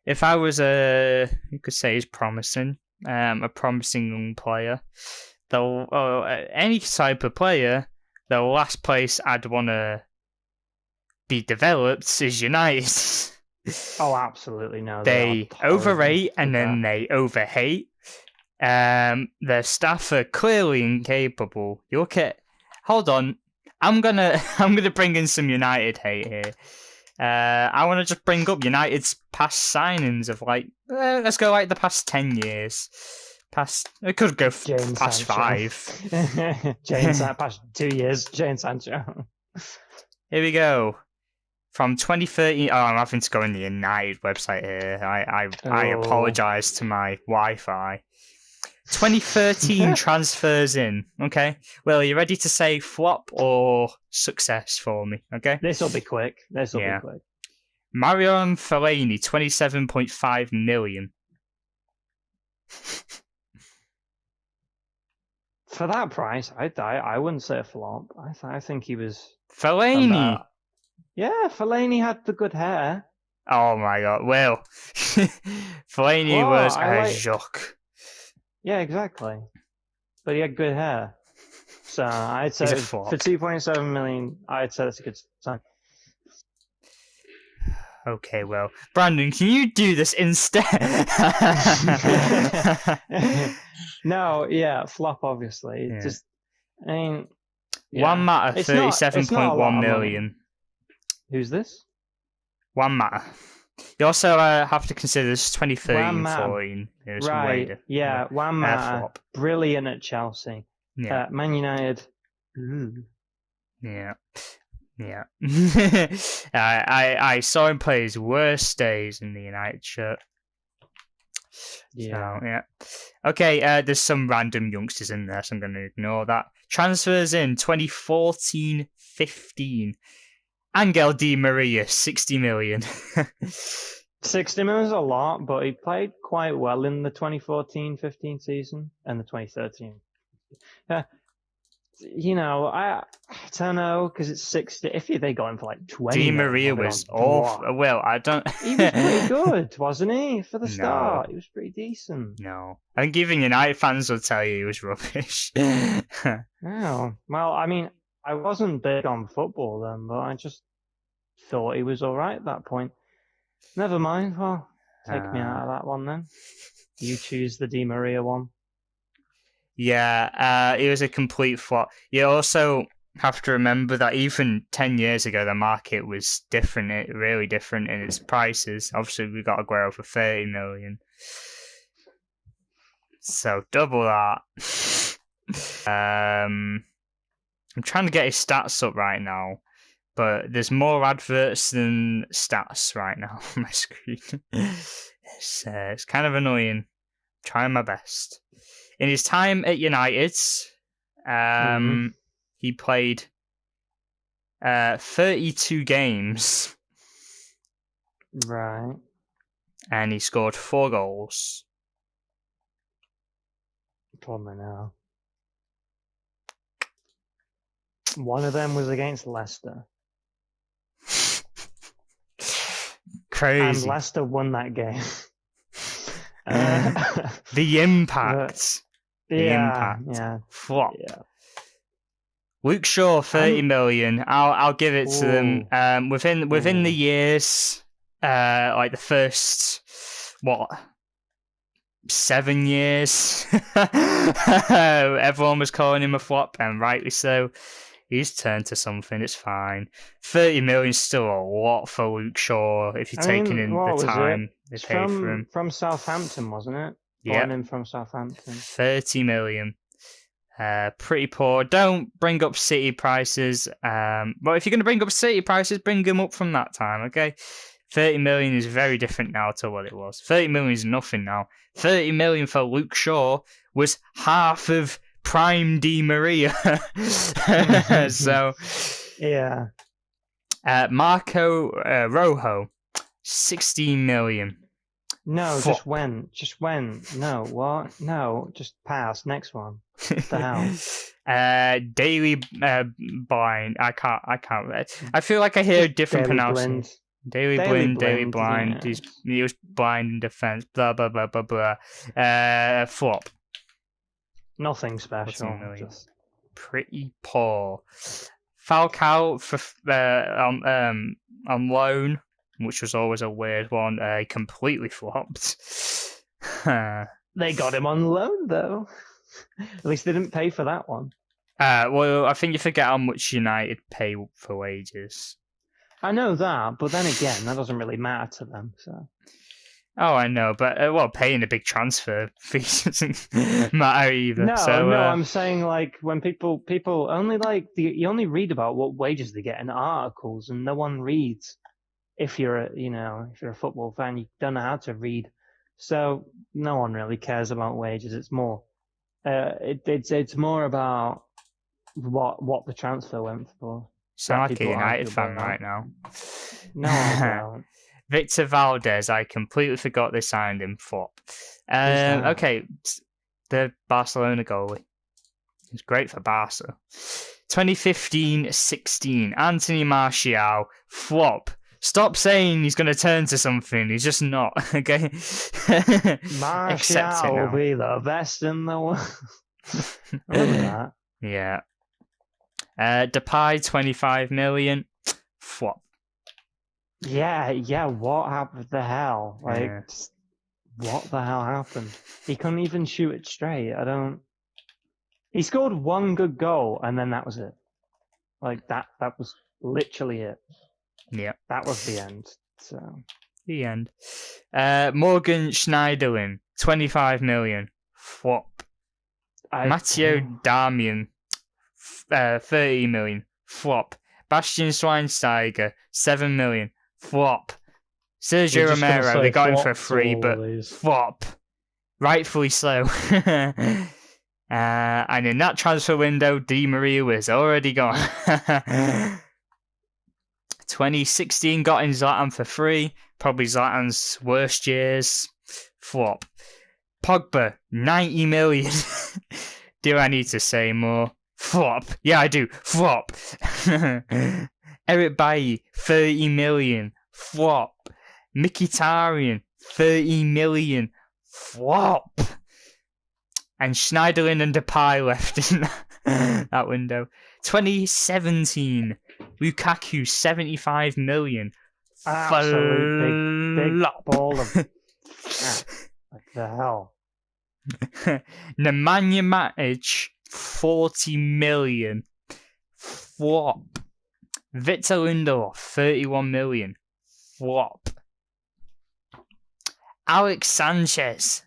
if I was you could say he's promising, a promising young player. Any type of player, the last place I'd want to be developed is United. Oh, absolutely no. They overrate and then they overhate. Their staff are clearly incapable. You look at. Hold on, I'm gonna bring in some United hate here. I want to just bring up United's past signings of let's go the past 10 years. It could go past 5. Past 2 years. Jane Sancho. Here we go. From 2013, I'm having to go on the United website here. I apologise to my Wi-Fi. 2013 transfers in. Okay. Well, are you ready to say flop or success for me? Okay. This will be quick. Be quick. Marion Fellaini, 27.5 million. For that price, I wouldn't say a flop. I think he was. Fellaini. Yeah, Fellaini had the good hair. Oh my god. Well, Fellaini was a jock. Yeah, exactly. But he had good hair. So I'd say for 2.7 million, I'd say that's a good sign. Okay, well, Brandon, can you do this instead? No, flop, obviously. Yeah. Just, I mean... Juan Mata, 37.1 million. Who's this? Juan Mata. You also have to consider this 2013-14. Right, yeah, Juan Mata, brilliant at Chelsea. Yeah. Man United. Yeah. I saw him play his worst days in the United shirt. Yeah. So, yeah. Okay, there's some random youngsters in there, so I'm going to ignore that. Transfers in 2014-15. Angel Di Maria, 60 million. 60 million is a lot, but he played quite well in the 2014-15 season and the 2013. I don't know because it's 60. If they got him for like 20, Di Maria was awful. Well, I don't. He was pretty good, wasn't he? For the No. start, he was pretty decent. No, I think even United fans will tell you he was rubbish. Oh, well, I mean, I wasn't big on football then, but I just thought he was all right at that point. Never mind. Well, take me out of that one then. You choose the Di Maria one. Yeah, it was a complete flop. You also have to remember that even 10 years ago, the market was different, really different in its prices. Obviously, we got Aguero for 30 million. So, double that. I'm trying to get his stats up right now, but there's more adverts than stats right now on my screen. It's kind of annoying. Trying my best. In his time at United, he played 32 games. Right. And he scored 4 goals. Told me now. One of them was against Leicester. Crazy. And Leicester won that game. The impact. The impact. Yeah. Flop. Yeah. Luke Shaw, 30 million. I'll give it to them. Within the years, like the first 7 years, everyone was calling him a flop, and rightly so. He's turned to something. It's fine. 30 million is still a lot for Luke Shaw if you're taking in the time they paid for him. From Southampton, wasn't it? Yeah. Him from Southampton. 30 million. Pretty poor. Don't bring up City prices. But if you're going to bring up City prices, bring them up from that time, okay? 30 million is very different now to what it was. 30 million is nothing now. 30 million for Luke Shaw was half of prime Di Maria. So, yeah. Marco Rojo, 16 million. No, just when. No, what? No, just pass. Next one. What the hell? Daily Blind. I can't. I feel like I hear different pronouncements. Daily Blind. Yeah. He was blind in defense. Blah blah blah blah blah. Flop. Nothing special. Just pretty poor. Falcao for on loan, which was always a weird one. Completely flopped. They got him on loan though. At least they didn't pay for that one. Well, I think you forget how much United pay for wages. I know that, but then again, that doesn't really matter to them. So. Oh, I know, but paying a big transfer fee doesn't matter either. No, so, I'm saying like when people only you only read about what wages they get in articles, and no one reads. If you're a football fan, you don't know how to read, so no one really cares about wages. It's more, it's more about what the transfer went for. Sound like a United fan right now. No, I don't. Victor Valdez, I completely forgot they signed him. Flop. Okay, the Barcelona goalie. He's great for Barca. 2015-16, Anthony Martial. Flop. Stop saying he's going to turn to something. He's just not. Okay. Martial will be the best in the world. Remember that? Yeah. Depay, 25 million. Flop. Yeah, what happened? The hell? What the hell happened? He couldn't even shoot it straight. He scored one good goal, and then that was it. That was literally it. Yeah. That was the end. So. The end. Morgan Schneiderlin, 25 million. Flop. Matteo Darmian, 30 million. Flop. Bastian Schweinsteiger, 7 million. Flop. Sergio Romero, they got him for free, but flop. Rightfully so. And in that transfer window, Di Maria was already gone. 2016 got in Zlatan for free. Probably Zlatan's worst years. Flop. Pogba, 90 million. Do I need to say more? Flop. Yeah, I do. Flop. Eric Bailly, 30 million. Flop. Mkhitaryan, 30 million. Flop. And Schneiderlin and Depay left in that window. 2017, Lukaku, 75 million. Absolute big ball of what the hell? Nemanja Matic, 40 million. Flop. Victor Lindelof, 31 million. Flop. Alex Sanchez.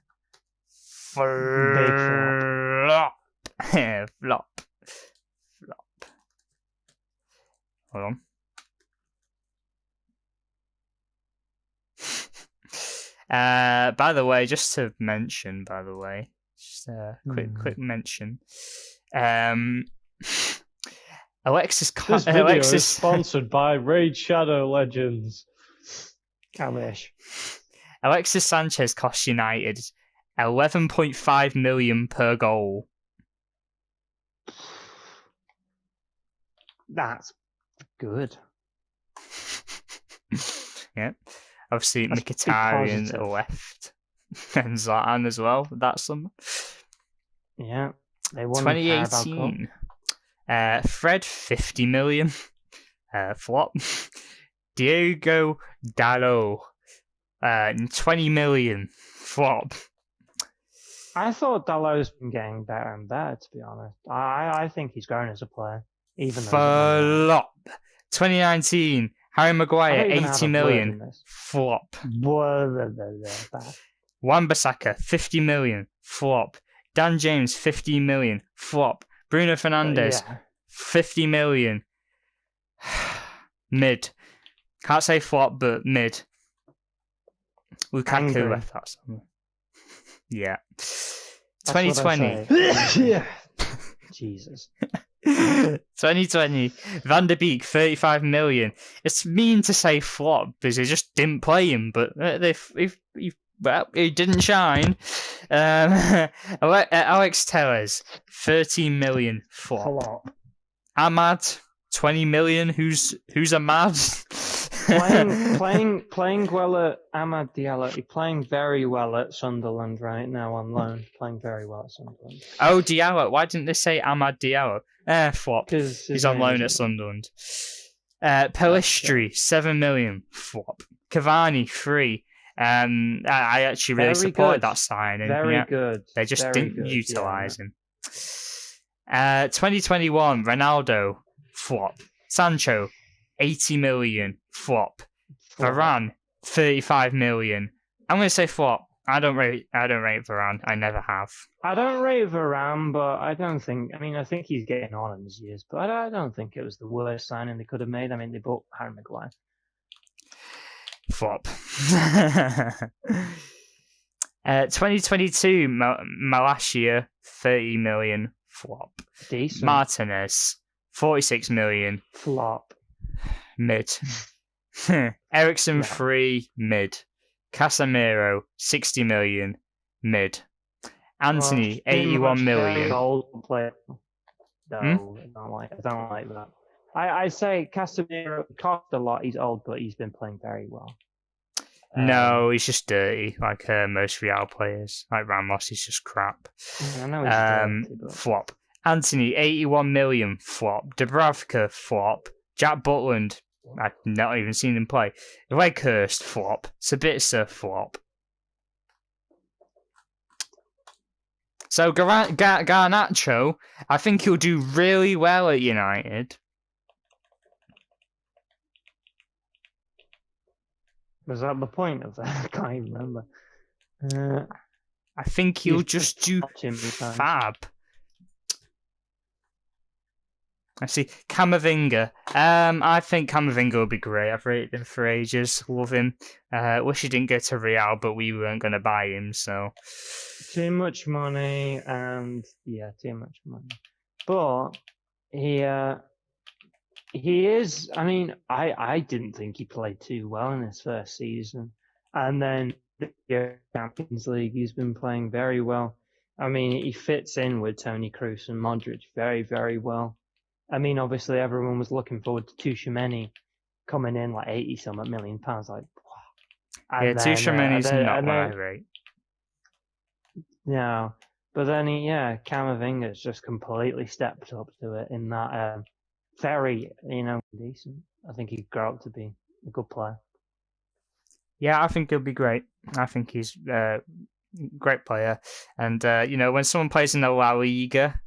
Flop. Flop. Hold on. By the way, just to mention, just a quick mention. This video is sponsored by Raid Shadow Legends. Kalish. Alexis Sanchez cost United 11.5 million per goal. That's good. Yeah. Obviously, That's Mkhitaryan positive. left. And Zlatan as well. That's some. Yeah. They won the Carabao Cup. 2018. Fred, 50 million. Flop. Diego Dalot, 20 million. Flop. I thought Dalot's been getting better and better, to be honest. I think he's grown as a player. Even though Flop. 2019. Harry Maguire, even have 80 a word million. in this. Flop. Bad. Wan-Bissaka, 50 million. Flop. Dan James, 50 million. Flop. Bruno Fernandes, Yeah. 50 million. Mid. Can't say flop, but mid. Lukaku Angry. left that somewhere. Yeah. That's what I 2020. say. Yeah. Jesus. 2020. Van der Beek, 35 million. It's mean to say flop because they just didn't play him, but he didn't shine. Alex Telles, 13 million. Flop. Flop. Ahmad, 20 million. Who's Ahmad? playing well at Amad Diallo. He's playing very well at Sunderland right now on loan. Playing very well at Sunderland. Oh, Diallo. Why didn't they say Ahmad Diallo? Flop. 'Cause his He's on name loan is- at Sunderland. Pelistri, 7 million. Flop. Cavani, 3. I actually really Very supported good. that signing. Very yeah. good. They just Very didn't good, utilise him. 2021, Ronaldo, flop. Sancho, 80 million, flop. Flop. Varane, 35 million. I'm going to say flop. I don't rate Varane. I never have. I don't rate Varane, but I don't think. I mean, I think he's getting on in his years, but I don't think it was the worst signing they could have made. I mean, they bought Harry Maguire. Flop. 2022, Malacia, 30 million, flop. Decent. Martinez, 46 million, Flop. mid. Ericsson, Yeah. 3, mid. Casemiro, 60 million, mid. Anthony, Well, 81 very million. old player. No, I don't like that. I say Casemiro cost a lot. He's old, but he's been playing very well. No, he's just dirty, like most Real players. Like Ramos, he's just crap. I know he's dirty, but Flop. Anthony, 81 million, flop. Dubravka, flop. Jack Butland, I've not even seen him play. Weghurst, flop. Sabitzer, flop. So Garnacho, I think he'll do really well at United. was that the point of that? I can't even remember. I think he'll You've just do stopped him many times. fab. I see Camavinga. I think Camavinga will be great. I've rated him for ages. Love him. Wish he didn't go to Real, but we weren't going to buy him, so. Too much money, and yeah, too much money. But he is. I mean, I didn't think he played too well in his first season, and then the Champions League, he's been playing very well. I mean, he fits in with Toni Kroos and Modric very, very well. I mean, obviously, everyone was looking forward to Tchouaméni coming in like 80-some million pounds. Like, wow. Yeah, Tchouaméni's not what I rate. Yeah, but then Camavinga's just completely stepped up to it in that very, decent. I think he'd grow up to be a good player. Yeah, I think he'll be great. I think he's a great player. And, when someone plays in the La Liga,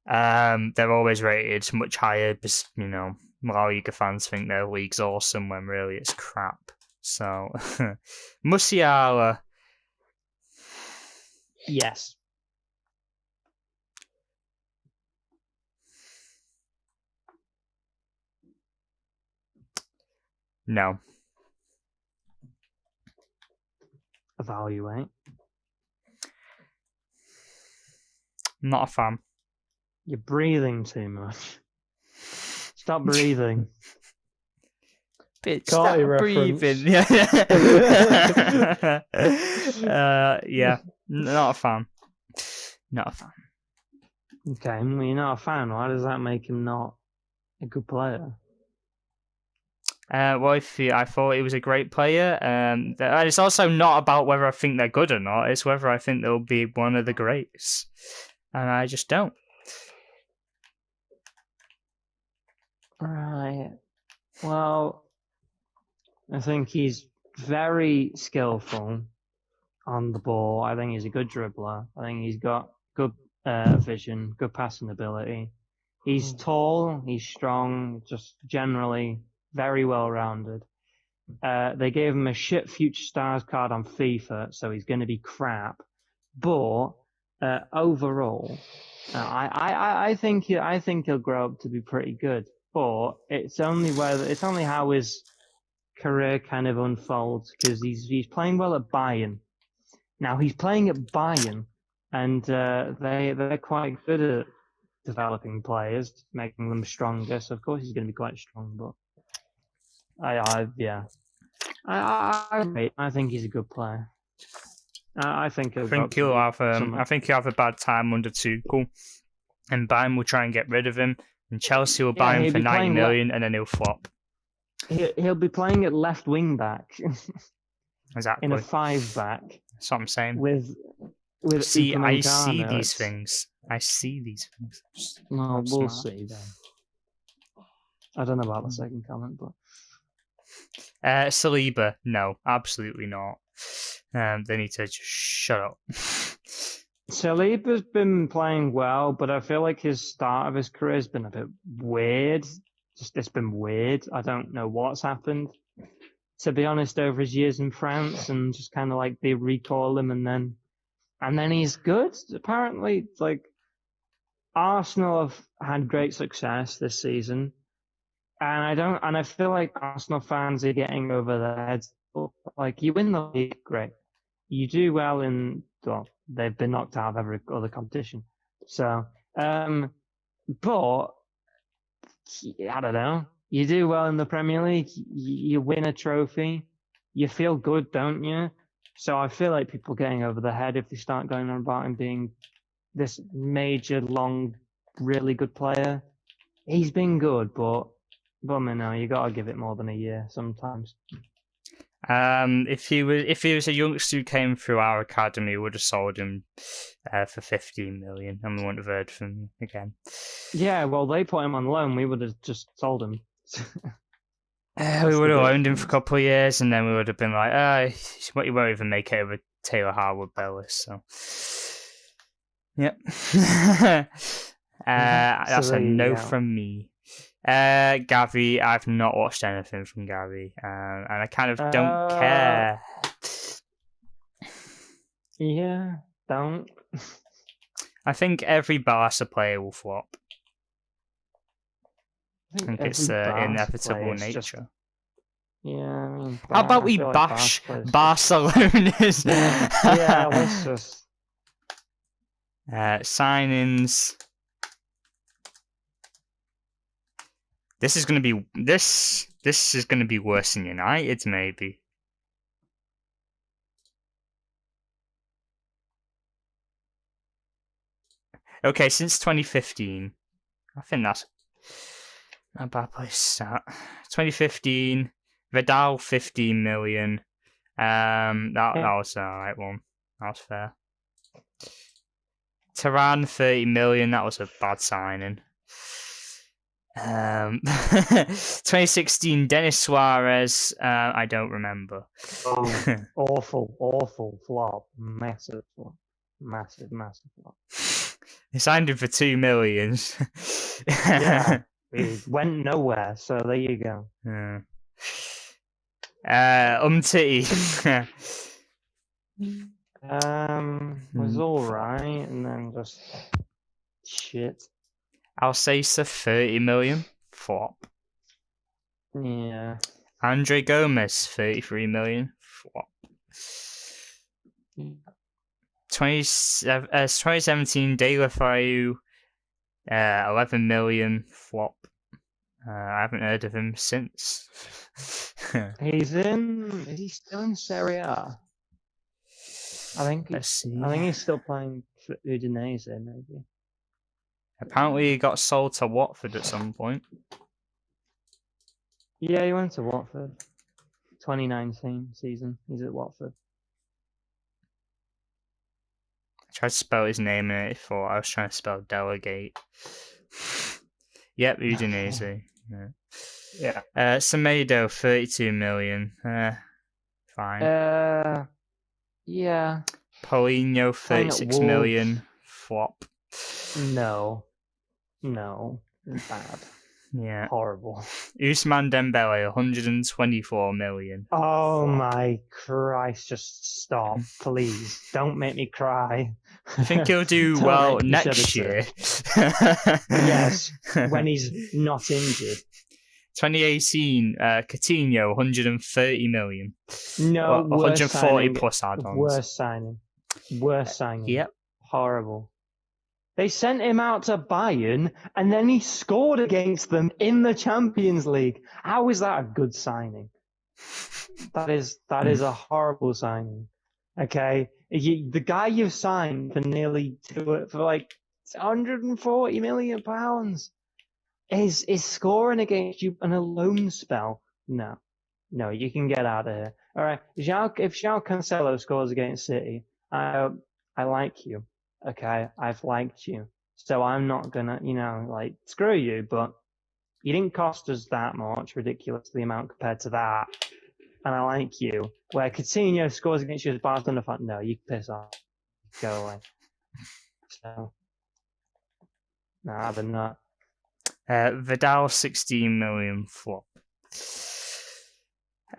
they're always rated much higher because, La Liga fans think their league's awesome when really it's crap. So, Musiala. Yes. No. Evaluate. Not a fan. You're breathing too much. Stop breathing. Bitch, stop breathing. Yeah. Yeah. Not a fan. Not a fan. Okay, well, you're not a fan. Why does that make him not a good player? Well, I thought he was a great player. And it's also not about whether I think they're good or not. It's whether I think they'll be one of the greats. And I just don't. Right. Well, I think he's very skillful on the ball. I think he's a good dribbler. I think he's got good vision, good passing ability. He's tall, he's strong, just generally very well rounded. They gave him a shit Future Stars card on FIFA, so he's going to be crap. But overall, I think he'll grow up to be pretty good. But it's only how his career kind of unfolds, because he's playing well at Bayern. Now he's playing at Bayern, and they're quite good at developing players, making them stronger. So of course he's going to be quite strong. But I think he's a good player. I think he'll have a bad time under Tuchel, and Bayern will try and get rid of him, and Chelsea will buy him for 90 million, and then he'll flop. He'll be playing at left wing back. Exactly. In a 5-back. That's what I'm saying. With I see these things. Well, we'll see then. I don't know about the second comment, but Saliba, no, absolutely not. They need to just shut up. Saliba's been playing well, but I feel like his start of his career has been a bit weird. It's been weird. I don't know what's happened, to be honest, over his years in France, and just kind of like they recall him, and then he's good. Apparently, like Arsenal have had great success this season, and I feel like Arsenal fans are getting over their heads. Like, you win the league, great. You do well they've been knocked out of every other competition. So, but I don't know. You do well in the Premier League, you win a trophy, you feel good, don't you? So I feel like people getting over their head if they start going on about him being this major, long, really good player. He's been good, but you gotta give it more than a year sometimes. If he was a youngster who came through our academy, we would have sold him for 15 million, and we wouldn't have heard from him again. Yeah, well, they put him on loan. We would have just sold him. We would have owned him for a couple of years, and then we would have been like, you won't even make it over Taylor Harwood-Bellis. So, yep. That's a no from me. Gavi, I've not watched anything from Gavi, and I kind of don't care. Yeah, don't. I think every Barca player will flop. I think it's inevitable nature. Yeah. How about we bash Barcelona's yeah, let's just signings. This is gonna be worse than United's, maybe. Okay, since 2015. I think that's a bad place to start. 2015, Vidal 15 million. That was an alright one. That was fair. Turan 30 million. That was a bad signing. 2016, Dennis Suarez. I don't remember. Awful flop. Massive flop. Massive flop. They signed him for 2 million. Yeah, it went nowhere. So there you go. Yeah. Umtiti. Was all right, and then just shit. Alsacer 30 million. Flop. Yeah. Andre Gomez 33 million. Flop. 2017, De La Feu 11 million. Flop. I haven't heard of him since. Is he still in Serie A? Let's see. I think he's still playing for Udinese, maybe. Apparently, he got sold to Watford at some point. Yeah, he went to Watford. 2019 season. He's at Watford. I tried to spell his name and it thought I was trying to spell delegate. Yep, Udinese. Yeah. Semedo 32 million. Fine. Yeah. Paulinho 36 million. Flop. No. Bad. Yeah. Horrible. Ousmane Dembele 124 million. Oh Flop. my Christ, just stop, please. Don't make me cry. I think he'll do well next year. Yes, when he's not injured. 2018, Coutinho 130 million. No, 140 plus add-ons. Worst signing. Yep. Horrible. They sent him out to Bayern, and then he scored against them in the Champions League. How is that a good signing? That is a horrible signing. Okay, the guy you've signed for for like £140 million is scoring against you on a loan spell. No, you can get out of here. All right, if João Cancelo scores against City, I like you. Okay, I've liked you, so I'm not gonna, screw you. But you didn't cost us that much, ridiculously amount compared to that, and I like you. Where Coutinho scores against you as Barcelona fan, no, you piss off, go away. So, no, I've not. Vidal 16 million flop.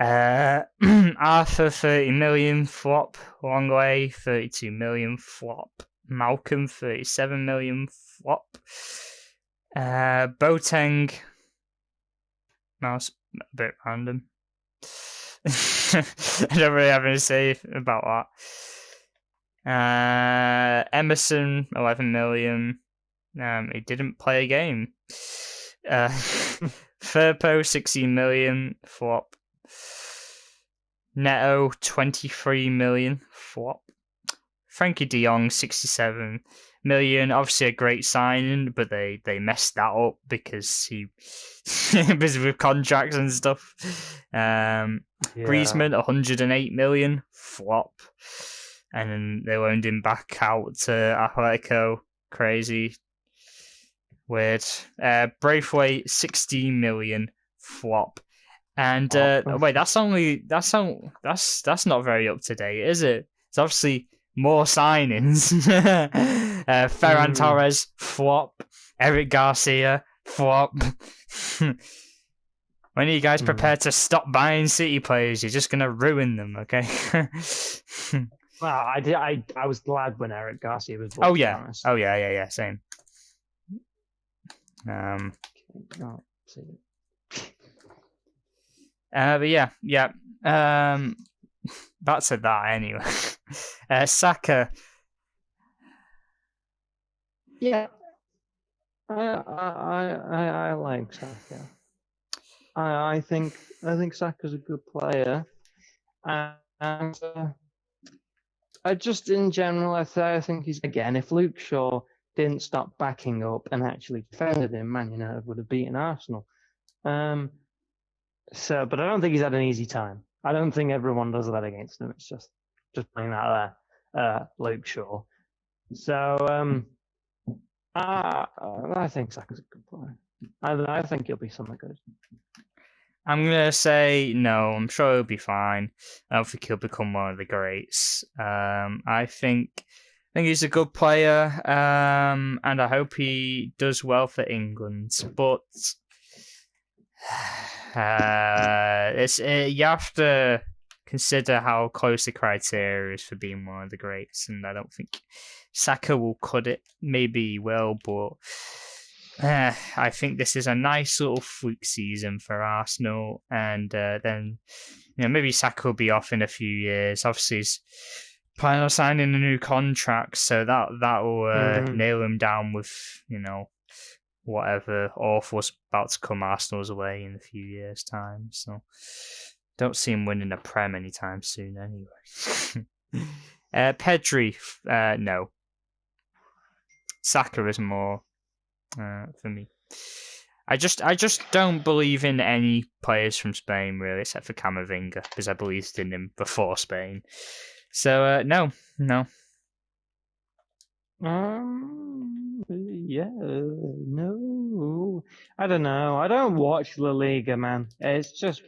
Arthur 30 million flop. Longley 32 million flop. Malcolm 37 million flop. Boateng. That's a bit random. I don't really have anything to say about that. Emerson 11 million. He didn't play a game. Firpo 16 million flop. Neto 23 million flop. Frankie De Jong 67 million. Obviously a great signing, but they messed that up because he busy with contracts and stuff. Griezmann 108 million flop, and then they loaned him back out to Atletico. Crazy. Weird. Braithwaite 16 million flop. And wait, that's not very up to date, is it? It's obviously more signings. Ferran Torres flop. Eric Garcia flop. When are you guys prepared to stop buying City players? You're just gonna ruin them, okay? Well, I was glad when Eric Garcia was. Oh yeah, same. But yeah. That's that anyway. Saka. Yeah, I like Saka. I think Saka's a good player, and I just in general I think he's, again, if Luke Shaw didn't stop backing up and actually defended him, Man United would have beaten Arsenal. But I don't think he's had an easy time. I don't think everyone does that against him. It's just playing that there, Luke Shaw. So I think Saka's a good player. I think he'll be something good. I'm gonna say no. I'm sure he'll be fine. I don't think he'll become one of the greats. I think he's a good player, and I hope he does well for England. But you have to consider how close the criteria is for being one of the greats, and I don't think Saka will cut it. Maybe he will, but I think this is a nice little fluke season for Arsenal, and then maybe Saka will be off in a few years. Obviously, he's planning on signing a new contract, so that will nail him down with whatever awful's about to come Arsenal's way in a few years' time. So don't see him winning a Prem anytime soon anyway. Pedri, no. Saka is more for me. I just don't believe in any players from Spain really, except for Camavinga, because I believed in him before Spain. So no. Yeah, no. I don't know. I don't watch La Liga, man. It's just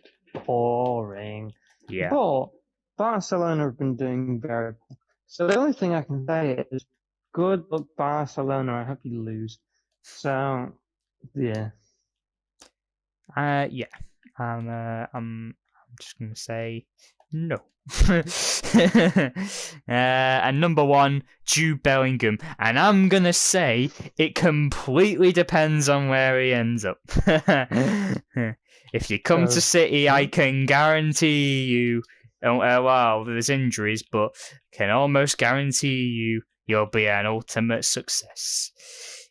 boring. Yeah. But Barcelona have been doing very well. So the only thing I can say is, good luck, Barcelona. I hope you lose. So, yeah. Yeah. I'm just gonna say no. And number 1, Jude Bellingham, and I'm gonna say it completely depends on where he ends up. If you come to City, I can guarantee you. Well, there's injuries, but can almost guarantee you'll be an ultimate success.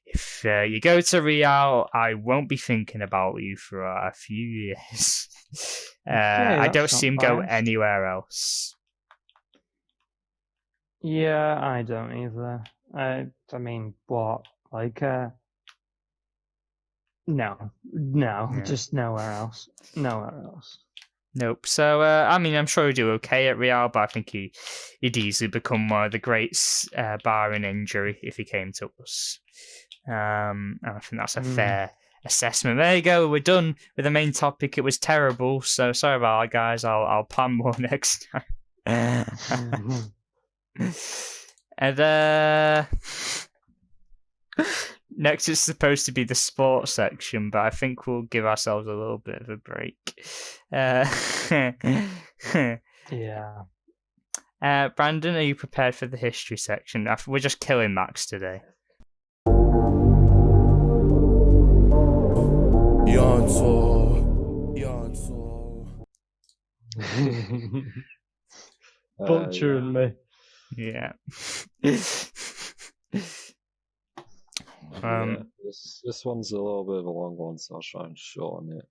If you go to Real, I won't be thinking about you for a few years. I don't see him go anywhere else. Yeah, I don't either. I mean, what? Like, no, yeah. Just nowhere else. Nowhere else. Nope. So, I'm sure he'll do okay at Real, but I think he'd easily become one of the greats, barring injury, if he came to us. And I think that's a fair assessment. There you go. We're done with the main topic. It was terrible, so sorry about that, guys. I'll plan more next time. And next is supposed to be the sports section, but I think we'll give ourselves a little bit of a break. Yeah. Brandon, are you prepared for the history section? We're just killing Max today. Butchering me. Yeah. This one's a little bit of a long one, so I'll try and shorten it.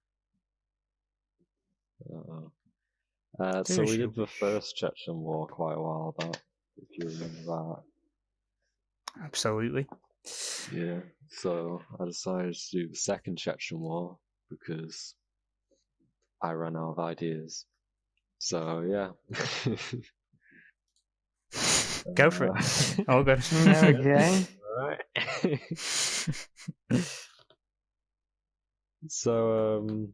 So we did the first Chechen War quite a while back, if you remember that. Absolutely. Yeah, so I decided to do the second Chechen War because I ran out of ideas. So, yeah. Go for it. Oh, good. Okay. Alright. So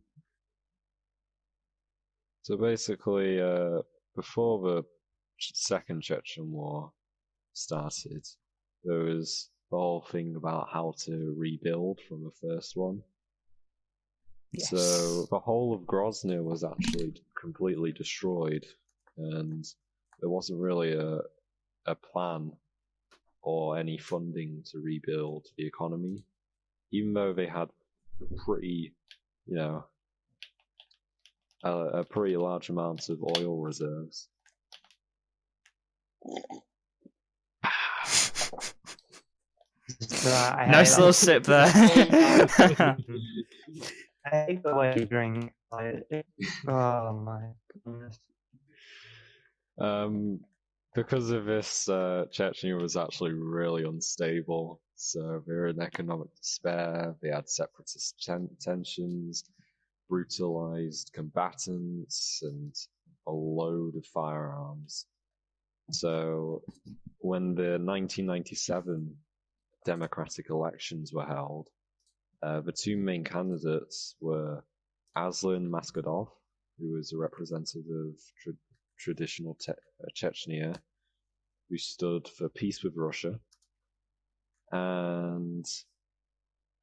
basically, before the second Chechen War started, there was the whole thing about how to rebuild from the first one. Yes. So the whole of Grozny was actually completely destroyed, and there wasn't really a plan or any funding to rebuild the economy, even though they had pretty, a pretty large amount of oil reserves. Nice little sip there. I hate the way you drink. Oh my goodness. Because of this, Chechnya was actually really unstable, So they were in economic despair. They had separatist tensions, brutalized combatants, and a load of firearms. So when the 1997 democratic elections were held, the two main candidates were Aslan Maskhadov, who was a representative of traditional Chechnya, who stood for peace with Russia, and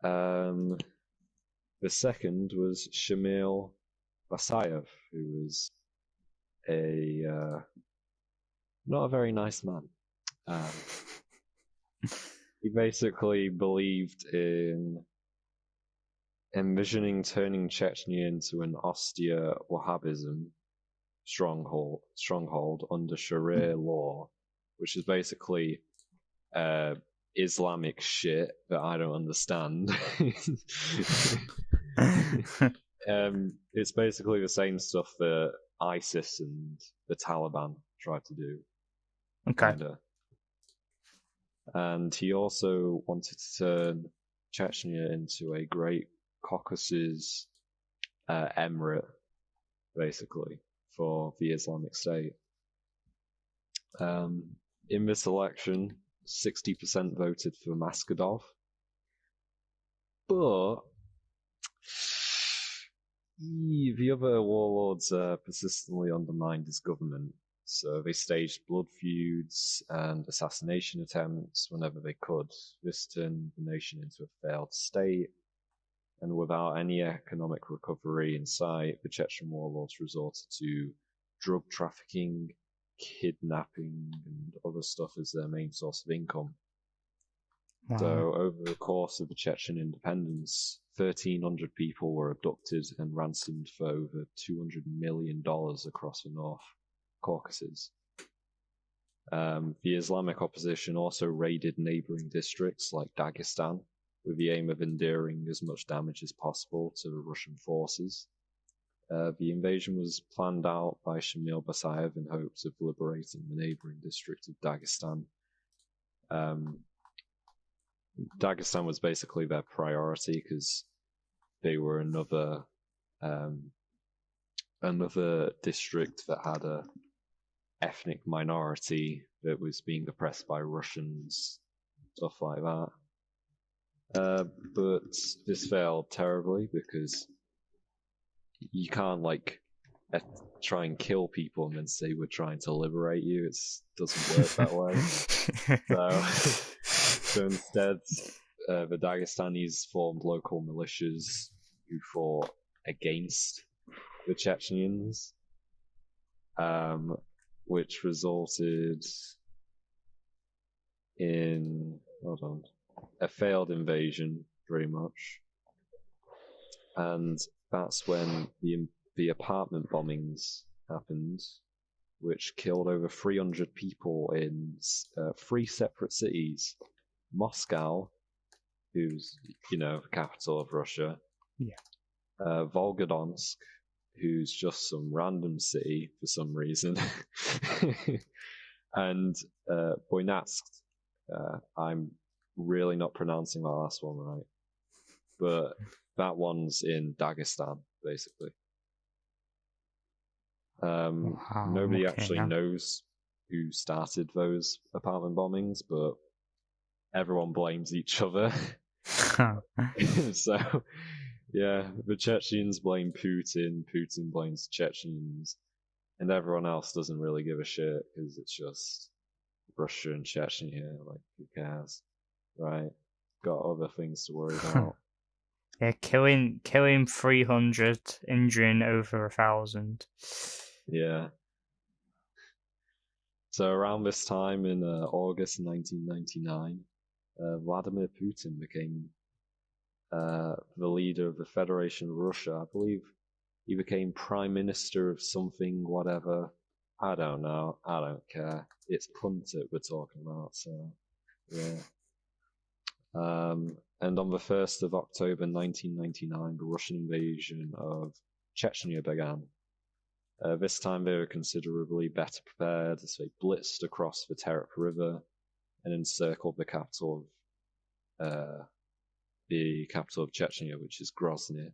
the second was Shamil Basayev, who was not a very nice man. He basically believed in envisioning turning Chechnya into an austere Wahhabism stronghold under Sharia law, which is basically Islamic shit that I don't understand. It's basically the same stuff that ISIS and the Taliban tried to do. Okay. Kinda. And he also wanted to turn Chechnya into a great Caucasus emirate, basically, for the Islamic State. In this election, 60% voted for Maskhadov, but the other warlords persistently undermined his government. So they staged blood feuds and assassination attempts whenever they could. This turned the nation into a failed state, and without any economic recovery in sight, the Chechen warlords resorted to drug trafficking, kidnapping, and other stuff as their main source of income. Wow. So over the course of the Chechen independence, 1,300 people were abducted and ransomed for over $200 million across the North Caucasus. The Islamic opposition also raided neighboring districts like Dagestan with the aim of enduring as much damage as possible to the Russian forces. The invasion was planned out by Shamil Basayev in hopes of liberating the neighboring district of Dagestan. Dagestan was basically their priority because they were another district that had a ethnic minority that was being oppressed by Russians, stuff like that. But this failed terribly because you can't try and kill people and then say we're trying to liberate you. It doesn't work that way. So instead, the Dagestanis formed local militias who fought against the Chechens, which resulted in a failed invasion, pretty much. And that's when the apartment bombings happened, which killed over 300 people in 3 separate cities. Moscow, who's, the capital of Russia. Yeah. Volgodonsk, who's just some random city for some reason. And Buynatsk. I'm really not pronouncing that last one right. But that one's in Dagestan, basically. Nobody actually knows who started those apartment bombings, but everyone blames each other. So, yeah, the Chechens blame Putin, Putin blames Chechens, and everyone else doesn't really give a shit because it's just Russia and Chechnya, who cares, right? Got other things to worry about. Yeah, killing 300, injuring over 1,000. Yeah. So around this time in August 1999, Vladimir Putin became the leader of the Federation of Russia. I believe he became Prime Minister of something, whatever. I don't know. I don't care. It's Puntit we're talking about, so yeah. And on the 1st of October 1999, the Russian invasion of Chechnya began. This time they were considerably better prepared as they blitzed across the Terek River and encircled the capital of the capital of Chechnya, which is Grozny.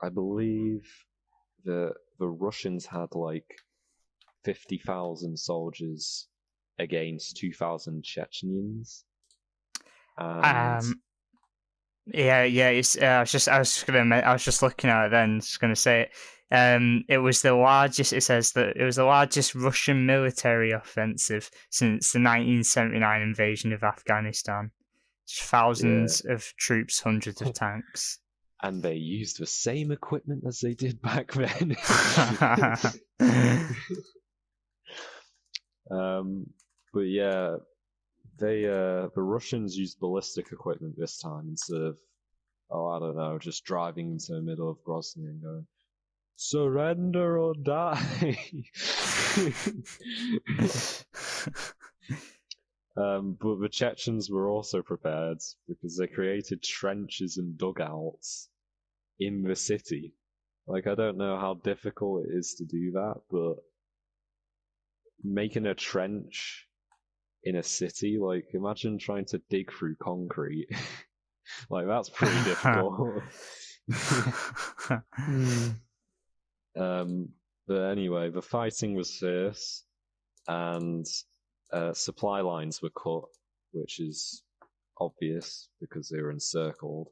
I believe the Russians had like 50,000 soldiers against 2,000 Chechens. And yeah. It's, I was just looking at it then. Just gonna say it. It was the largest. It says that it was the largest Russian military offensive since the 1979 invasion of Afghanistan. Thousands of troops, hundreds of tanks. And they used the same equipment as they did back then. But yeah, the Russians used ballistic equipment this time instead of, I don't know, just driving into the middle of Grozny and going, surrender or die. But the Chechens were also prepared because they created trenches and dugouts in the city. Like, I don't know how difficult it is to do that, but making a trench in a city, like, imagine trying to dig through concrete. Like, that's pretty difficult. But anyway, the fighting was fierce, and supply lines were cut, which is obvious because they were encircled,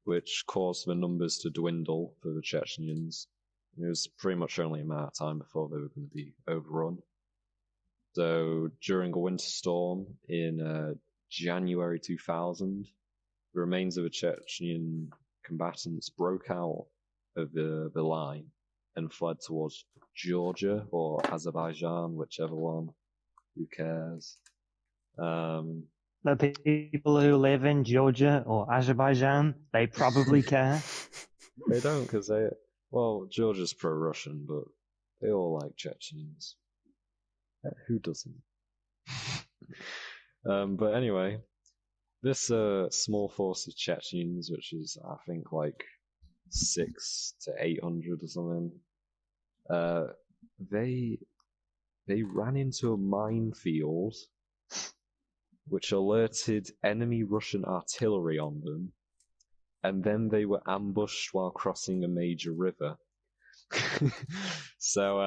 which caused the numbers to dwindle for the Chechens. It was pretty much only a matter of time before they were going to be overrun. So during a winter storm in January 2000, the remains of the Chechen combatants broke out of the line and fled towards Georgia or Azerbaijan, whichever one. Who cares? The people who live in Georgia or Azerbaijan, they probably care. They don't, because Georgia's pro-Russian, but they all like Chechens. Who doesn't? But anyway, this small force of Chechens, which is, I think, like 600 to 800 or something, they ran into a minefield which alerted enemy Russian artillery on them, and then they were ambushed while crossing a major river. So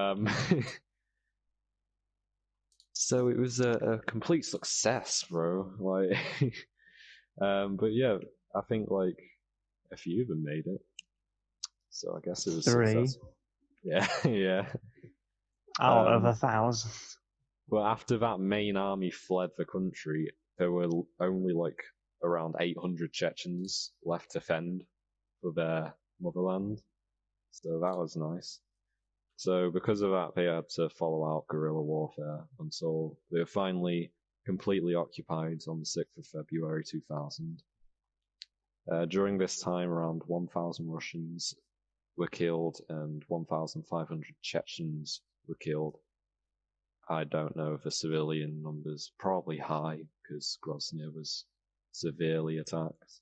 it was a complete success, bro. Like, but yeah, I think like a few of them made it. So I guess it was 3 successful. Yeah, yeah. out of 1,000. But after that main army fled the country, there were only like around 800 Chechens left to fend for their motherland. So that was nice. So because of that, they had to follow out guerrilla warfare until they were finally completely occupied on the 6th of February 2000. During this time, around 1,000 Russians were killed and 1,500 Chechens were killed. I don't know if the civilian numbers, probably high, because Grozny was severely attacked.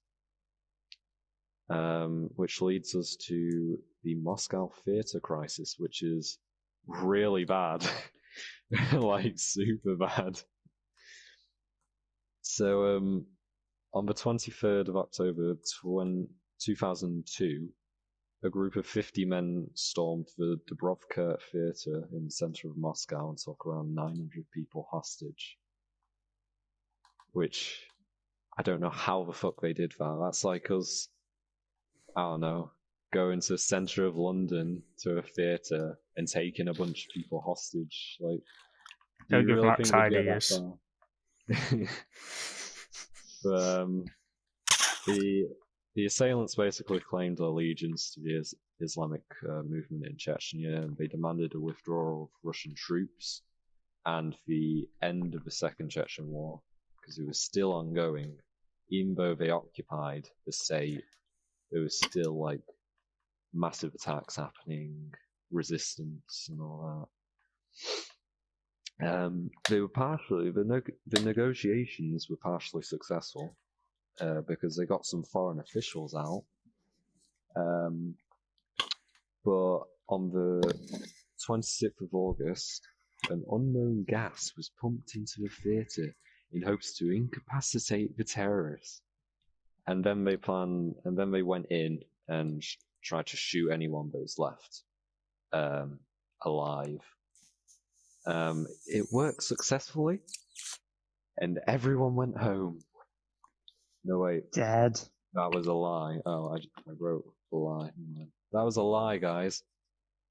Which leads us to the Moscow theater crisis, which is really bad. Like, super bad. So, on the 23rd of October 2002, a group of 50 men stormed the Dubrovka Theatre in the center of Moscow and took around 900 people hostage. Which, I don't know how the fuck they did that. That's like us, I don't know, going to the center of London to a theatre and taking a bunch of people hostage. Like, do you really think they'd get that far? But the assailants basically claimed allegiance to the Islamic movement in Chechnya, and they demanded a withdrawal of Russian troops and the end of the Second Chechen War, because it was still ongoing. Even though they occupied the state, there was still like massive attacks happening, resistance, and all that. They were partially the negotiations were partially successful. Because they got some foreign officials out. But on the 26th of August, an unknown gas was pumped into the theatre in hopes to incapacitate the terrorists. And then they went in and tried to shoot anyone that was left alive. It worked successfully, and everyone went home. No, wait. Dead. That was a lie. Oh, I wrote a lie. That was a lie, guys.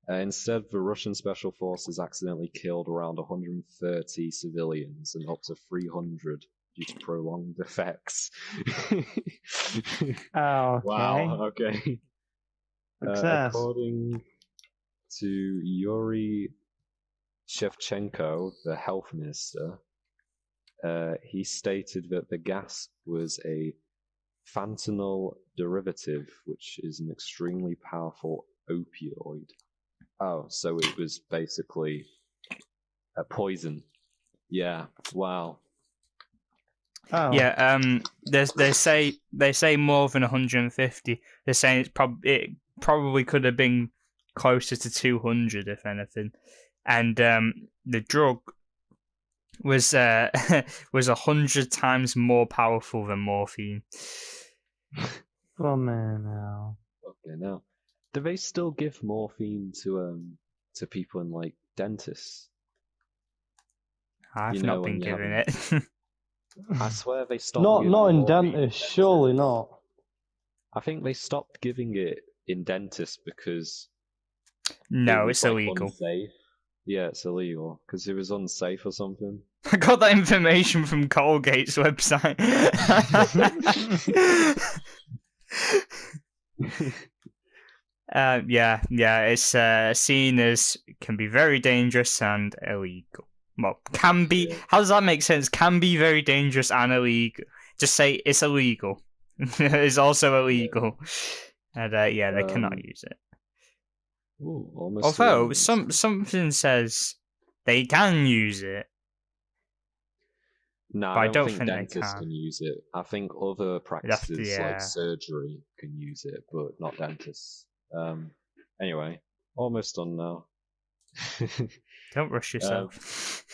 Instead, the Russian special forces accidentally killed around 130 civilians and up to 300 due to prolonged effects. Oh, okay. Wow, okay. Success. According to Yuri Shevchenko, the health minister, he stated that the gas was a fentanyl derivative, which is an extremely powerful opioid. Oh, so it was basically a poison. Yeah. Wow. Oh. Yeah. They say more than 150. They're saying it probably could have been closer to 200, if anything. And the drug was 100 times more powerful than morphine. Oh man, now. Okay, now, do they still give morphine to people in like dentists? I've not been given it. I swear they stopped. Not in dentists, surely not. I think they stopped giving it in dentists because no, it's like illegal. Unsafe. Yeah, it's illegal because it was unsafe or something. I got that information from Colgate's website. It's seen as can be very dangerous and illegal. Well, can be. Yeah. How does that make sense? Can be very dangerous and illegal. Just say it's illegal. It's also illegal, and they cannot use it. Ooh, Although something says they can use it. No, but I don't think they dentists can use it. I think other practices yeah. like surgery can use it, but not dentists. Anyway, almost done now. Don't rush yourself.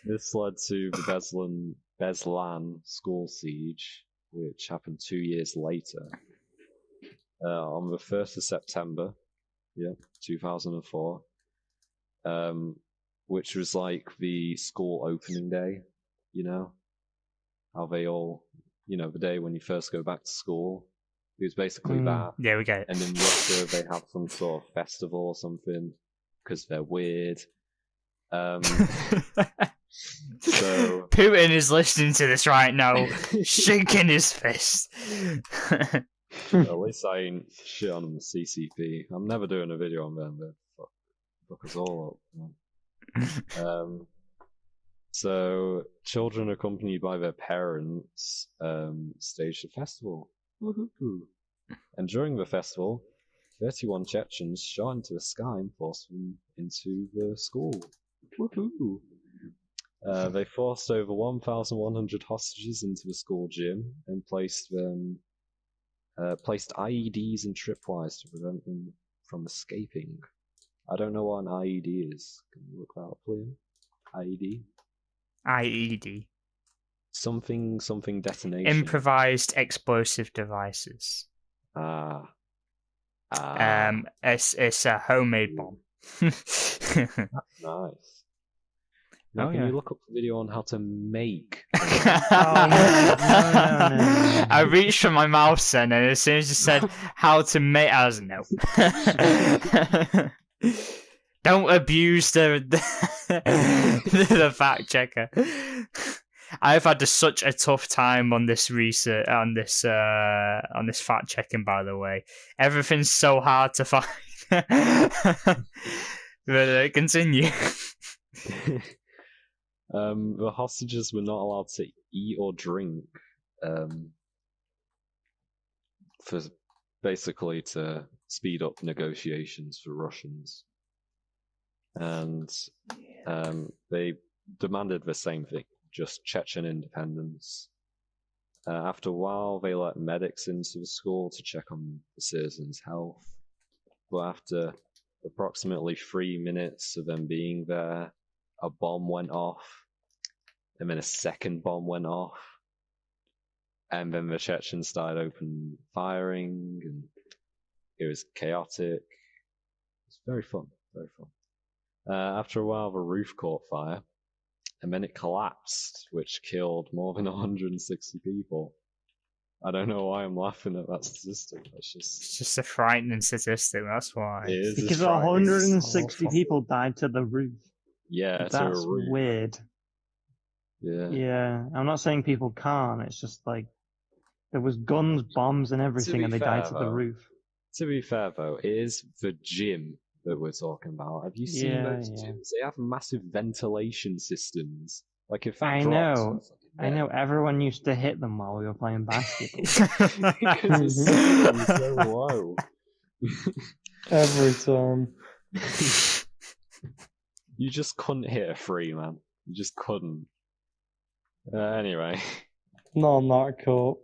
This led to the Beslan school siege, which happened 2 years later. On the 1st of September, 2004, which was like the school opening day, you know? How they all, the day when you first go back to school. It was basically that. Yeah, we get it. And in Russia, they have some sort of festival or something, because they're weird. So Putin is listening to this right now, shaking his fist. at least I ain't shit on the CCP. I'm never doing a video on them, but fuck us all up. So children accompanied by their parents staged a festival. Woohoo! And during the festival, 31 Chechens shot into the sky and forced them into the school. Woohoo! They forced over 1,100 hostages into the school gym and placed IEDs and tripwires to prevent them from escaping. I don't know what an IED is. Can you look that up, please? IED? IED. Something detonation. Improvised explosive devices. It's a homemade bomb. That's nice. Now, can you look up the video on how to make? No. I reached for my mouse then, and as soon as you said how to make, I was no. Don't abuse the fact checker. I've had such a tough time on this research, on this fact checking. By the way, everything's so hard to find. But continue. The hostages were not allowed to eat or drink, for basically to speed up negotiations for Russians, and they demanded the same thing, just Chechen independence. After a while, they let medics into the school to check on the citizens' health, but after approximately 3 minutes of them being there, a bomb went off, and then a second bomb went off, and then the Chechens started open firing, and it was chaotic. It's very fun, very fun. After a while, the roof caught fire, and then it collapsed, which killed more than 160 people. I don't know why I'm laughing at that statistic. It's just a frightening statistic, that's why. It is Because frightening. 160 people died to the roof. Yeah, That's to a roof. weird. Yeah. Yeah, I'm not saying people can't. It's just like there was guns, bombs, and everything, and they died to the roof. To be fair, though, it is the gym that we're talking about. Have you seen those gyms? They have massive ventilation systems. Like if that I drops, know. I know. Everyone used to hit them while we were playing basketball. Because it's so low. Every time. You just couldn't hit a free, man. You just couldn't. Anyway. Not on that court.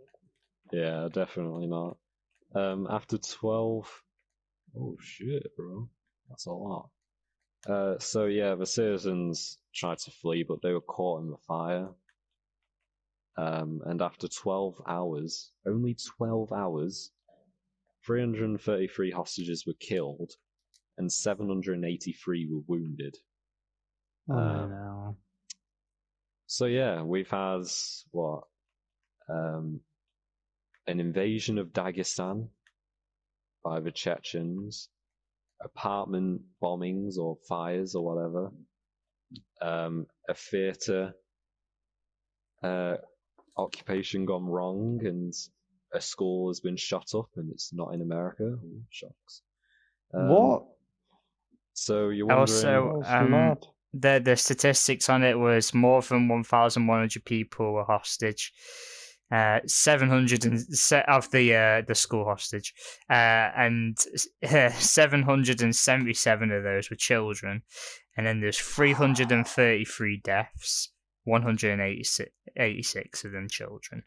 Yeah, definitely not. After 12... Oh shit, bro. That's a lot. So yeah, the citizens tried to flee, but they were caught in the fire. And after 12 hours, only 12 hours, 333 hostages were killed, and 783 were wounded. No. So yeah, we've had, what, an invasion of Dagestan by the Chechens, apartment bombings or fires or whatever, a theatre occupation gone wrong, and a school has been shot up, and it's not in America. Ooh, shocks. What? So you're wondering... Also, the statistics on it was more than 1,100 people were hostage. 700 of the school hostage, and 777 of those were children, and then there's 333 deaths, 186 of them children.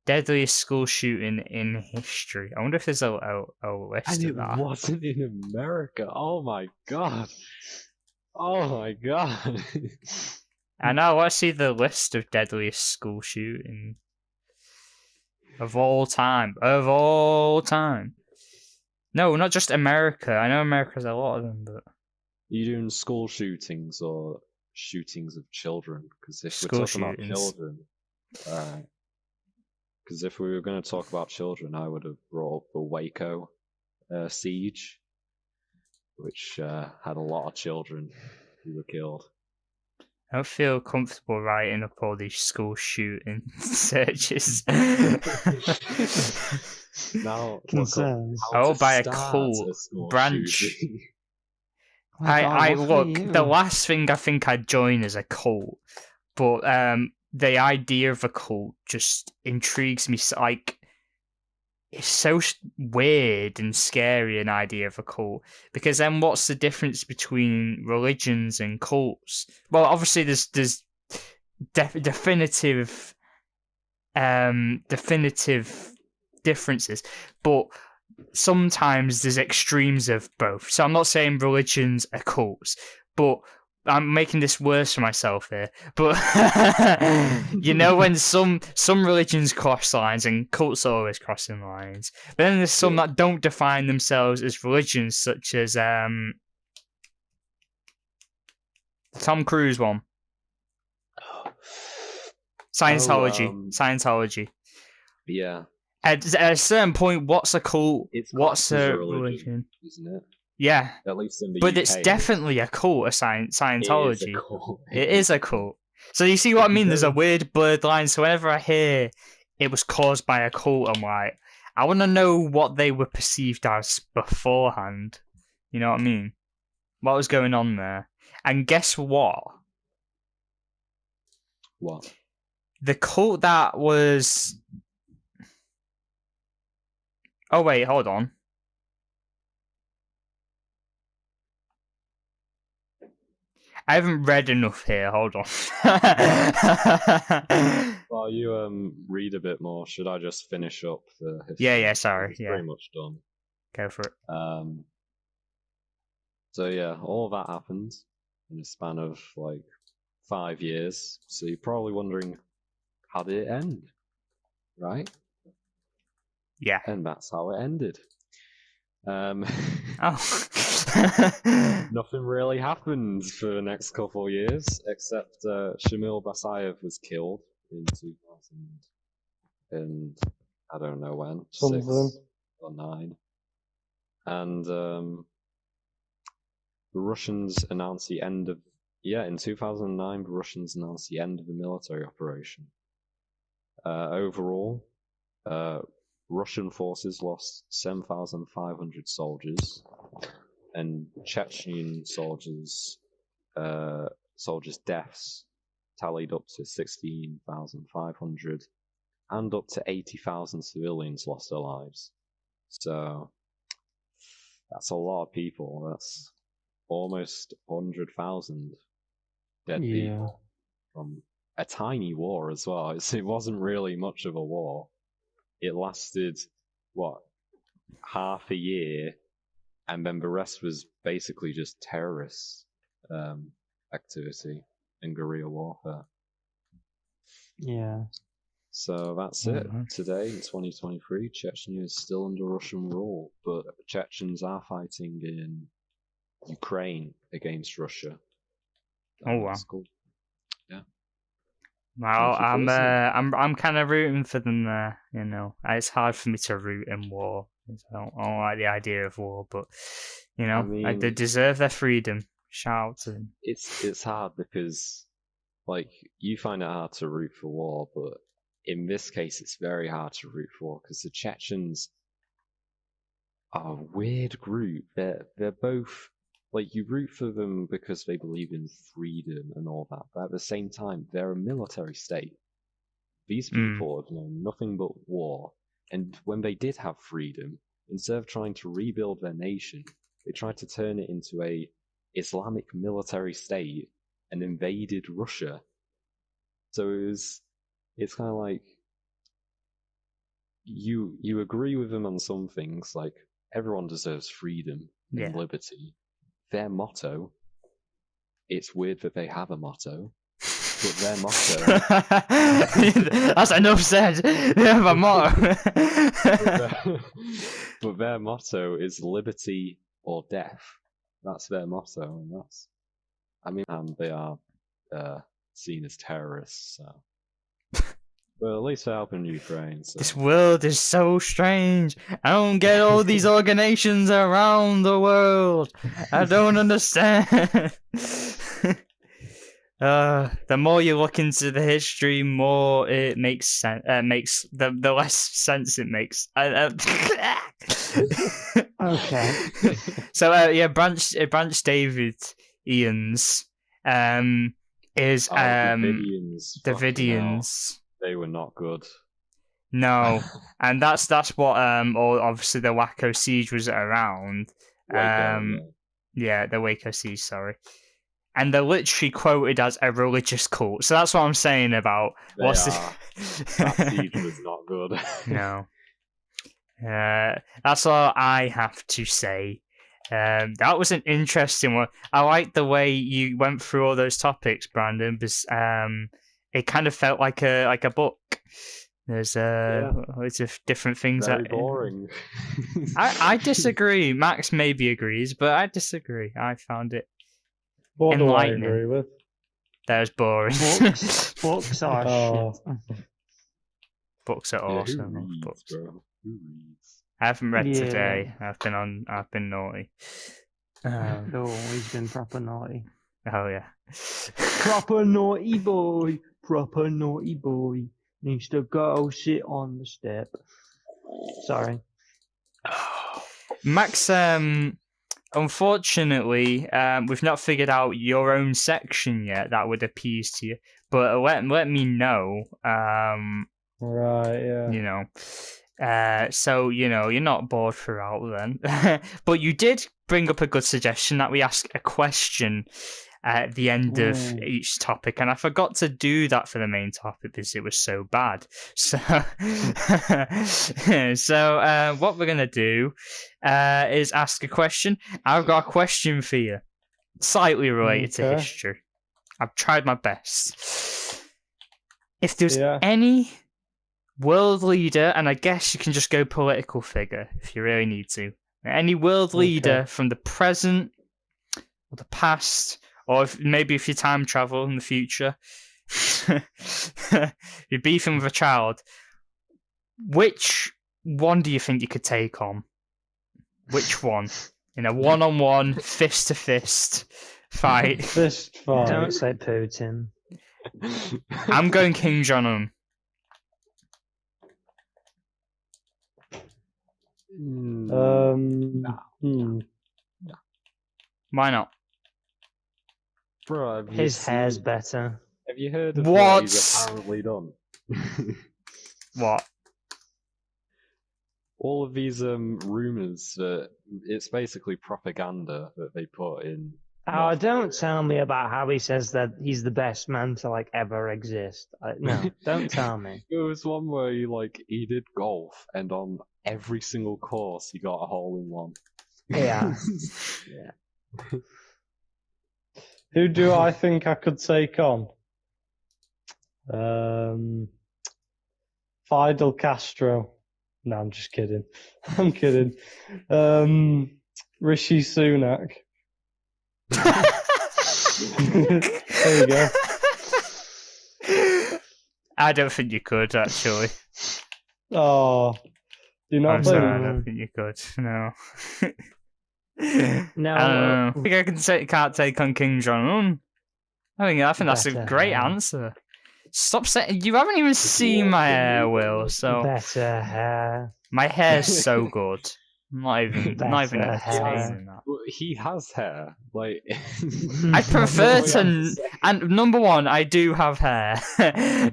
Deadliest school shooting in history. I wonder if there's a list and of that. And it wasn't in America. Oh my god. Oh my god. I know, let's see the list of deadliest school shooting of all time. Of all time. No, not just America. I know America's a lot of them, but... Are you doing school shootings or shootings of children? Because if school we're talking shootings. about children... Because if we were going to talk about children, I would have brought up the Waco siege, which had a lot of children who were killed. I don't feel comfortable writing up all these school shooting searches. Now, concerns. Oh, by a cult branch. I look. The last thing I think I'd join is a cult, but the idea of a cult just intrigues me. Like, it's so weird and scary, an idea of a cult, because then what's the difference between religions and cults? Well, obviously there's definitive differences, but sometimes there's extremes of both. So I'm not saying religions are cults, but I'm making this worse for myself here, but you know, when some religions cross lines, and cults are always crossing lines, but then there's some that don't define themselves as religions, such as Tom Cruise one, Scientology. Yeah. At a certain point, what's a cult? What's a religion, isn't it? Yeah, at least in the but UK, it's definitely a cult. Scientology. It is a cult. So you see what I mean? There's a weird blurred line. So whenever I hear it was caused by a cult, I'm like, I want to know what they were perceived as beforehand. You know what I mean? What was going on there? And guess what? What? The cult that was... Oh wait, hold on. I haven't read enough here. Hold on. While you read a bit more, should I just finish up the history? Yeah. Sorry. It's pretty much done. Go for it. So yeah, all that happened in a span of like 5 years. So you're probably wondering, how did it end? Right? Yeah. And that's how it ended. Oh. Nothing really happened for the next couple of years, except Shamil Basayev was killed in 2000 and I don't know when, Something. 6 or 9. And the Russians announced the end of in 2009 the Russians announced the end of the military operation. Overall, Russian forces lost 7,500 soldiers, and Chechen soldiers' deaths tallied up to 16,500, and up to 80,000 civilians lost their lives. So that's a lot of people. That's almost 100,000 dead people from a tiny war as well. It wasn't really much of a war. It lasted, half a year, and then the rest was basically just terrorist activity and guerrilla warfare. Yeah. So that's it. Today, in 2023, Chechnya is still under Russian rule, but Chechens are fighting in Ukraine against Russia. Oh wow! That's cool. Yeah. Well, I'm kind of rooting for them there. You know, it's hard for me to root in war. I don't like the idea of war, but you know, they deserve their freedom. Shout out to them. It's hard because, like, you find it hard to root for war, but in this case, it's very hard to root for because the Chechens are a weird group. They're both, like, you root for them because they believe in freedom and all that, but at the same time, they're a military state. These people have known nothing but war, and when they did have freedom, instead of trying to rebuild their nation, they tried to turn it into a Islamic military state and invaded Russia. So it's kind of like you agree with them on some things, like everyone deserves freedom and liberty. Their motto, it's weird that they have a motto, but their motto... That's enough said. They have a motto. but their motto is liberty or death. That's their motto, and and they are seen as terrorists, so... Well, at least they're helping Ukraine. So. This world is so strange. I don't get all these organizations around the world. I don't understand. The more you look into the history, more it makes sense. The less sense it makes. Okay. So Branch David Ian's is the Vidians. They were not good. No, and that's what or obviously the Waco siege was around. Yeah, the Waco siege. Sorry, and they're literally quoted as a religious cult. So that's what I'm saying about that siege was not good. No, that's all I have to say. That was an interesting one. I like the way you went through all those topics, Brandon, because it kind of felt like a book. There's loads of different things. Very boring. I disagree. Max maybe agrees, but I disagree. I found it what enlightening. Do I agree with? That was boring. Books are shit. Books are awesome. Who reads, books. bro? Who reads? I haven't read today. I've been naughty. He's been proper naughty. Oh yeah. Proper naughty boy. Proper naughty boy. Needs to go sit on the step. Sorry. Max, unfortunately, we've not figured out your own section yet that would appease to you. But let me know. Right, yeah. You know. So, you know, you're not bored throughout then. But you did bring up a good suggestion that we ask a question at the end of each topic, and I forgot to do that for the main topic because it was so bad. So, what we're gonna do is ask a question. I've got a question for you, slightly related to history. I've tried my best. If there's Yeah. any world leader, and I guess you can just go political figure if you really need to. Any world leader from the present or the past, or maybe if you time travel in the future, you're beefing with a child. Which one do you think you could take on? Which one? In a one-on-one, fist-to-fist fight. Fist fight. Don't say Putin. I'm going King Jong-un. Why not? Bro, His hair's better. Have you heard of What? what he's apparently done? What? All of these rumors that it's basically propaganda that they put in. Oh, don't tell me about how he says that he's the best man to like ever exist. No, don't tell me. There was one where he did golf, and on every single course he got a hole in one. Yeah. Who do I think I could take on? Fidel Castro. No, I'm just kidding. I'm kidding. Rishi Sunak. There you go. I don't think you could, actually. Oh, do you not I'm think? sorry, I don't think you could. No. No. I think I can't take on King Jong-un. I think that's a Better great hair. answer. Stop saying you haven't even seen my hair, Will. So Better hair. my hair's so good. I'm not even Better entertaining that. Well, he has hair. I prefer to. And number one, I do have hair.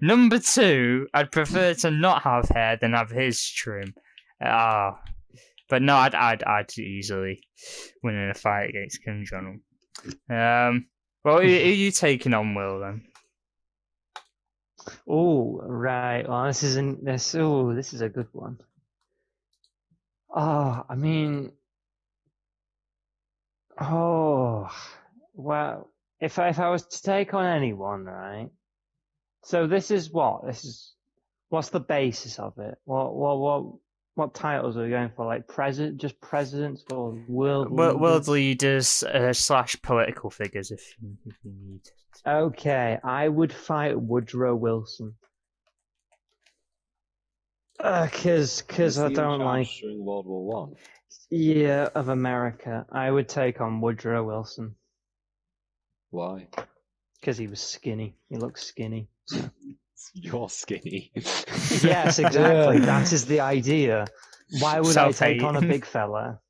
Number two, I'd prefer to not have hair than have his trim. But no, I'd easily win in a fight against Kim Jong-un. Well, who are you taking on, Will, then? Oh, right. Well, this is a good one. Oh, I mean, well, if I was to take on anyone, right? So what's the basis of it? What titles are we going for? Like just presidents or world leaders / political figures, if you need. Okay, I would fight Woodrow Wilson. Because I don't like during World War One. Yeah, of America. I would take on Woodrow Wilson. Why? Because he was skinny. He looked skinny. You're skinny. Yes, exactly. That is the idea. Why would I take on a big fella?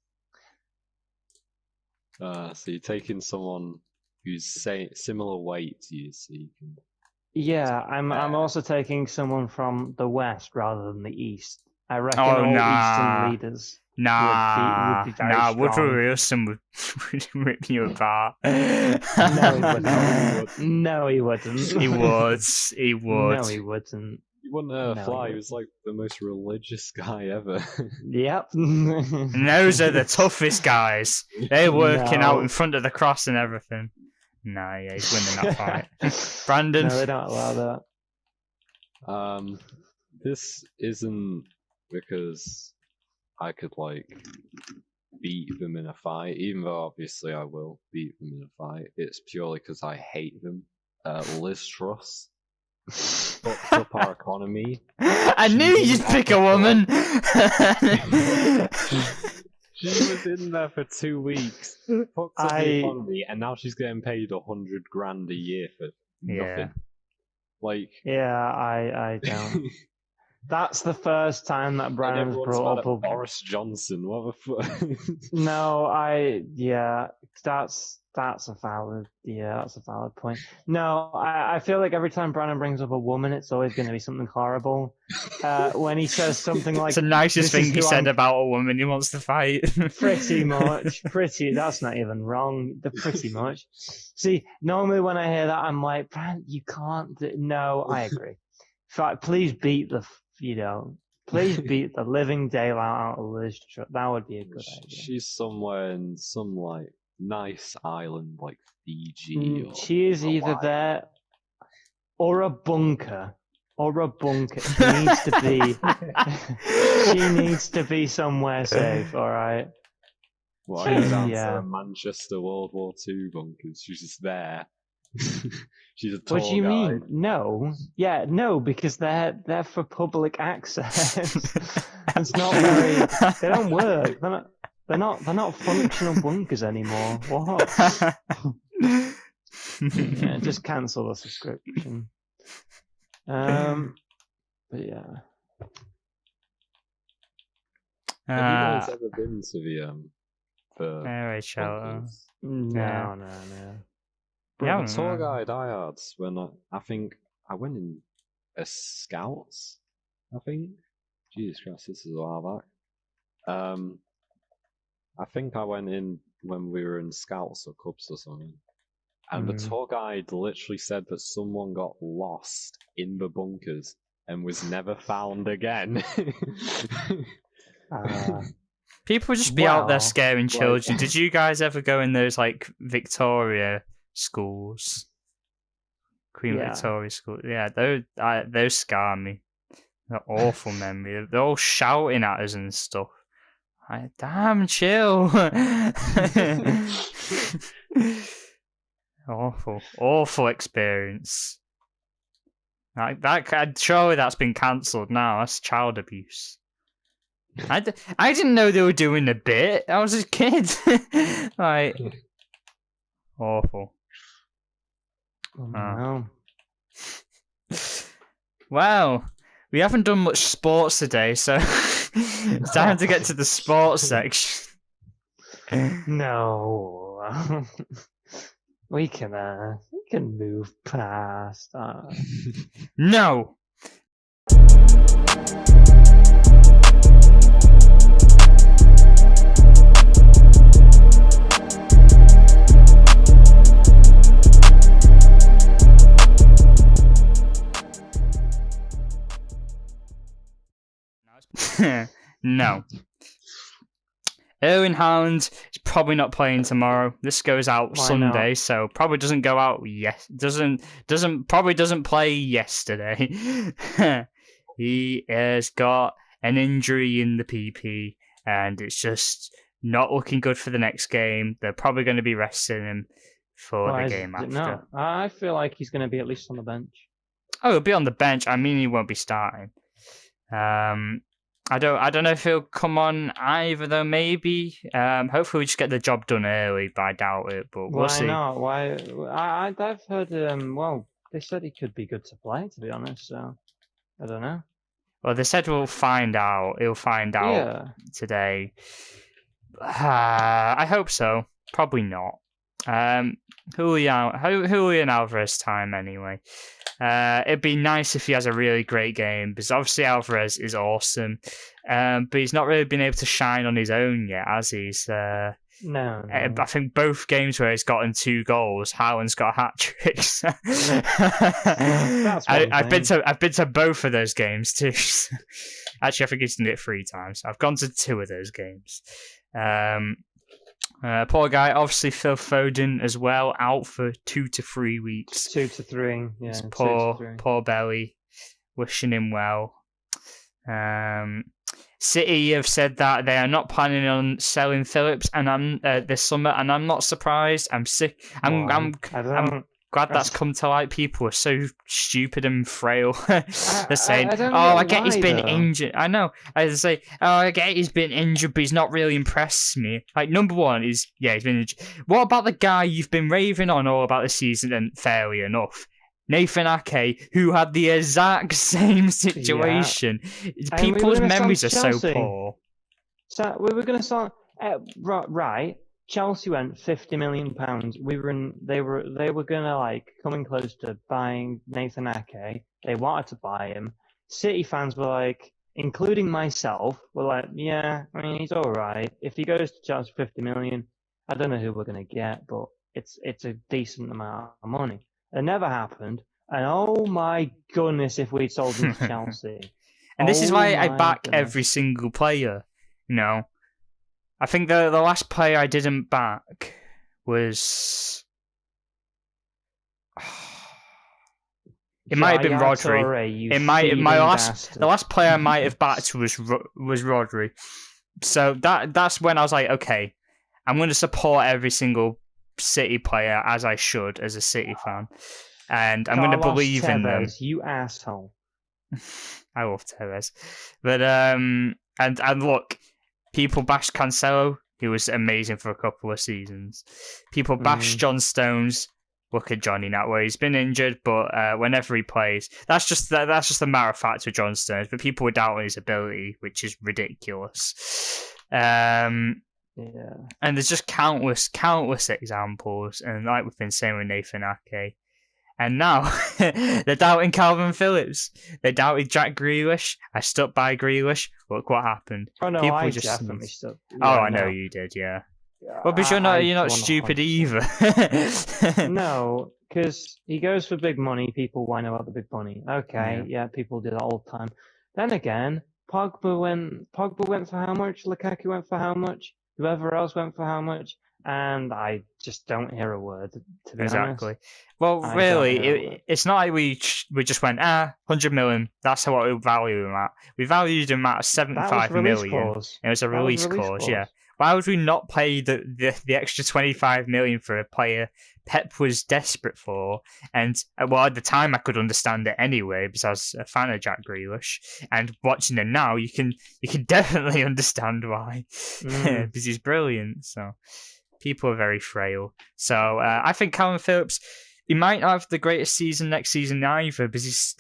So you're taking someone who's similar weight to you, so you can. Yeah, I'm also taking someone from the West rather than the East. I reckon Eastern leaders would be very strong. Woodrow Wilson would rip you apart. No, he wouldn't. He would. He would. No, he wouldn't. He wouldn't fly. He was like the most religious guy ever. Yep. And those are the toughest guys. They're working out in front of the cross and everything. Nah, yeah, he's winning that fight. Brandon? No, they don't allow that. This isn't because I could, beat them in a fight, even though obviously I will beat them in a fight. It's purely because I hate them. Liz Truss fucked up our economy. I knew you'd pick a woman! She was in there for 2 weeks, fucked up the economy, and now she's getting paid $100,000 a year for nothing. I don't. That's the first time that Brian's brought up Boris Johnson. What the fuck? No, that's a valid point. No, I feel like every time Brandon brings up a woman, it's always going to be something horrible. When he says something like, it's the nicest thing he said about a woman he wants to fight. Pretty much. That's not even wrong. Pretty much. See, normally when I hear that, I'm like, Brandon, you can't. No, I agree. Please beat the living daylight out of Liz Truss. That would be a good idea. She's somewhere in some nice island like Fiji. Or She is either Hawaii. there or a bunker. Or a bunker. She needs to be. She needs to be somewhere safe. All right. Well, I go down Yeah. to Manchester World War II bunkers. She's just there. She's a tour What do you guide. mean? No. Yeah, no, because they're for public access. It's not very. They don't work. They're not functional bunkers anymore. What? Yeah, just cancel the subscription. But yeah. Have you guys ever been to the Very shallow. bunkers? No. Bro, the tour guide I had when I think I went in as Scouts, I think. Jesus Christ, this is a while back. I think I went in when we were in Scouts or Cubs or something. And the tour guide literally said that someone got lost in the bunkers and was never found again. People just be out there scaring children. Did you guys ever go in those like Victoria schools? Queen Victoria School? Yeah, those scar me. They're awful memory. They're all shouting at us and stuff. Damn, chill. Awful experience. Like that, surely that's been cancelled now. That's child abuse. I didn't know they were doing a bit. I was a kid. Like, awful. No. Well, we haven't done much sports today, so it's time to get to the sports section. No. We can move past. No. No. Erwin Haaland is probably not playing tomorrow. This goes out Sunday, so probably doesn't go out yet. Probably doesn't play yesterday. He has got an injury in the PP, and it's just not looking good for the next game. They're probably going to be resting him for the game after. No, I feel like he's going to be at least on the bench. Oh, he'll be on the bench. I mean, he won't be starting. I don't know if he'll come on either though. Maybe. Hopefully we just get the job done early, but I doubt it. But we'll see. Why not? Why? I've heard. Well, they said he could be good to play. To be honest, so I don't know. Well, they said we'll find out. He'll find out today. I hope so. Probably not. Julian Alvarez time anyway. It'd be nice if he has a really great game, because obviously Alvarez is awesome, but he's not really been able to shine on his own yet, has he? No. I think both games where he's gotten 2 goals, Haaland's got hat tricks. I've been to both of those games too. Actually, I think he's done it 3 times. I've gone to 2 of those games. Poor guy. Obviously, Phil Foden as well, out for 2 to 3 weeks. 2 to 3. Yeah. It's poor belly. Wishing him well. City have said that they are not planning on selling Phillips this summer, and I'm not surprised. I'm sick. I'm glad that's come to light. People are so stupid and frail. They're saying, I get he's been injured. I know. I say, I get he's been injured, but he's not really impressed me. Like, number one is, he's been injured. What about the guy you've been raving on all about this season, and fairly enough? Nathan Ake, who had the exact same situation. Yeah. People's memories are so poor. So we were going to start right. Chelsea went £50 million. They were going to coming close to buying Nathan Ake. They wanted to buy him. City fans were like, including myself, were like, yeah, I mean, he's all right. If he goes to Chelsea for £50 million, I don't know who we're going to get, but it's a decent amount of money. It never happened, and oh my goodness, if we'd sold him to Chelsea. And this is why I back every single player, you know. I think the last player I didn't back was. It might have been Rodri. The last player I might have backed was Rodri. So that's when I was like, okay, I'm going to support every single City player as I should as a City fan, and I'm going to believe in them. You asshole. I love Tevez, but and look, people bashed Cancelo, who was amazing for a couple of seasons. People bashed John Stones. Look at Johnny now, where he's been injured, but whenever he plays, that's just a matter of fact with John Stones. But people were doubting his ability, which is ridiculous. And there's just countless examples, and like we've been saying with Nathan Ake, and now they're doubting Calvin Phillips. They doubted Jack Grealish. I stuck by Grealish. Look what happened. Oh no, I definitely stuck. I know you did, yeah. Well, because you're not stupid either. No, because he goes for big money. People whine about the big money. Okay, yeah, people do that all the time. Then again, Pogba went for how much? Lukaku went for how much? Whoever else went for how much? And I just don't hear a word, to be honest. Well, really, it's not like we just went, 100 million, that's what we value him at. We valued him at 75 million. It was a release clause, yeah. Why would we not pay the extra 25 million for a player Pep was desperate for? And well, at the time I could understand it anyway because I was a fan of Jack Grealish. And watching him now, you can definitely understand why because he's brilliant. So people are very frail. So I think Calvin Phillips, he might not have the greatest season next season either, because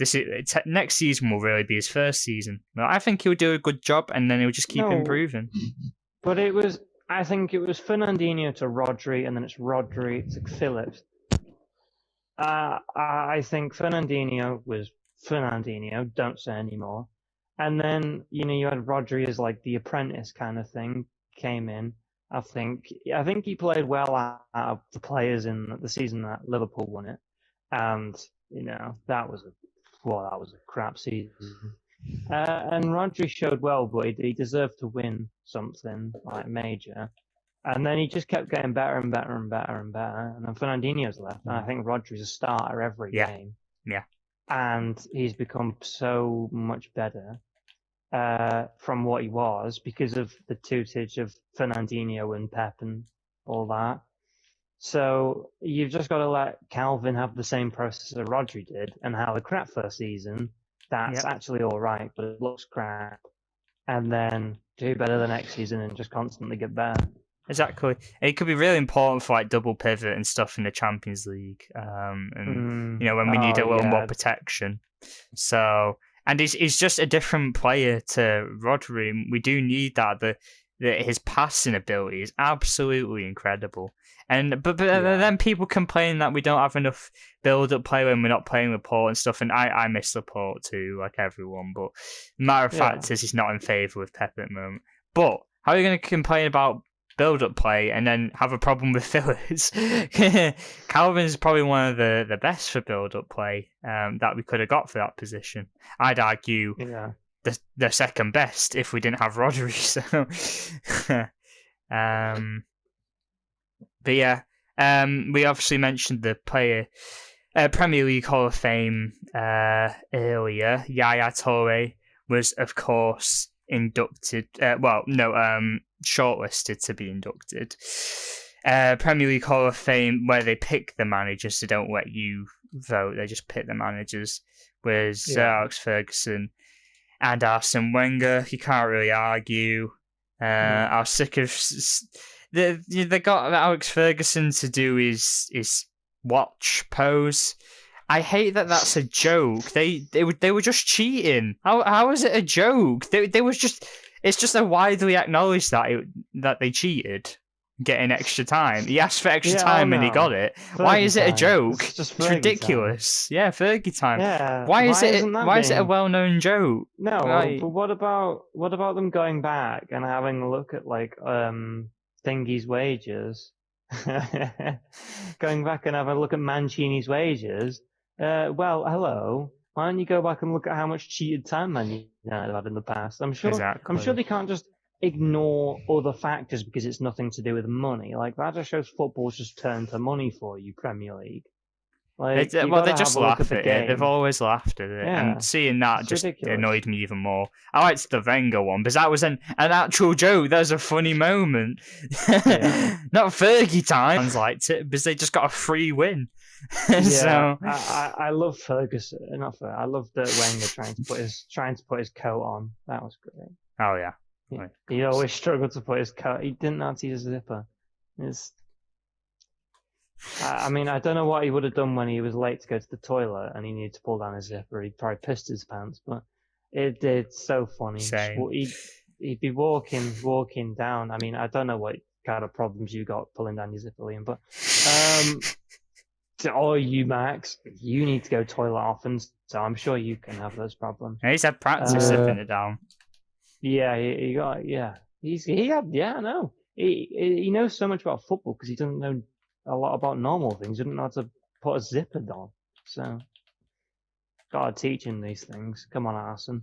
next season will really be his first season. But I think he'll do a good job, and then he'll just keep improving. But I think it was Fernandinho to Rodri, and then it's Rodri to Phillips. I think Fernandinho was Fernandinho, don't say anymore. And then, you had Rodri as like the apprentice kind of thing, came in. I think he played well out of the players in the season that Liverpool won it. And, that was a crap season. And Rodri showed well, but he deserved to win something like major. And then he just kept getting better and better and better and better. And then Fernandinho's left, and I think Rodri's a starter every game. Yeah. And he's become so much better from what he was because of the tutelage of Fernandinho and Pep and all that. So you've just got to let Calvin have the same process that Rodri did and have a crap first season. That's actually all right, but it looks crap. And then do better the next season and just constantly get better. Exactly. It could be really important for like double pivot and stuff in the Champions League. When we need a little more protection. So, and he's just a different player to Rodri. We do need that. His passing ability is absolutely incredible. But then people complain that we don't have enough build-up play when we're not playing Laporte and stuff, and I miss Laporte too, like everyone. But matter of fact is he's not in favour with Pep at the moment. But how are you going to complain about build-up play and then have a problem with fillers? Calvin's probably one of the best for build-up play that we could have got for that position. I'd argue the second best if we didn't have Rodri. So. But yeah, we obviously mentioned the player, Premier League Hall of Fame earlier. Yaya Toure was, of course, inducted. Shortlisted to be inducted. Premier League Hall of Fame, where they pick the managers, they don't let you vote. They just pick the managers. Was Alex Ferguson and Arsene Wenger. You can't really argue. I was sick of. They got Alex Ferguson to do his watch pose. I hate that that's a joke. They were just cheating. How is it a joke? They was just. It's just a widely acknowledged that they cheated, getting extra time. He asked for extra time and he got it. Fergie Why is it a joke? It's ridiculous. Time. Yeah, Fergie time. Yeah. Why is it a well-known joke? No, but what about them going back and having a look at like Thingy's wages? Going back and having a look at Mancini's wages. Well, hello. Why don't you go back and look at how much cheated time Man United have had in the past? I'm sure they can't just ignore other factors because it's nothing to do with money. Like, that just shows football's just turned to money for you, Premier League. Like, They just laugh at it. They've always laughed at it, Yeah, and seeing that it's just ridiculous. annoyed me even more. I liked the Wenger one because that was an actual joke. That was a funny moment. Yeah. Not Fergie times liked it because they just got a free win. Yeah, So I love Ferguson. Not Ferguson. I love that Wenger trying to put his coat on. That was great. oh yeah, He always struggled to put his coat. He didn't know how to use a zipper. I mean, I don't know what he would have done when he was late to go to the toilet and he needed to pull down his zipper. He'd probably pissed his pants, but it's so funny. Same. He'd be walking down. I mean, I don't know what kind of problems you got pulling down your zipper, Liam, but or you, Max, you need to go toilet often, so I'm sure you can have those problems. He's had practice zipping it down. Yeah, he no. He knows so much about football because he doesn't know a lot about normal things. He doesn't know how to put a zipper on. So, gotta teach him these things. Come on, Arsene.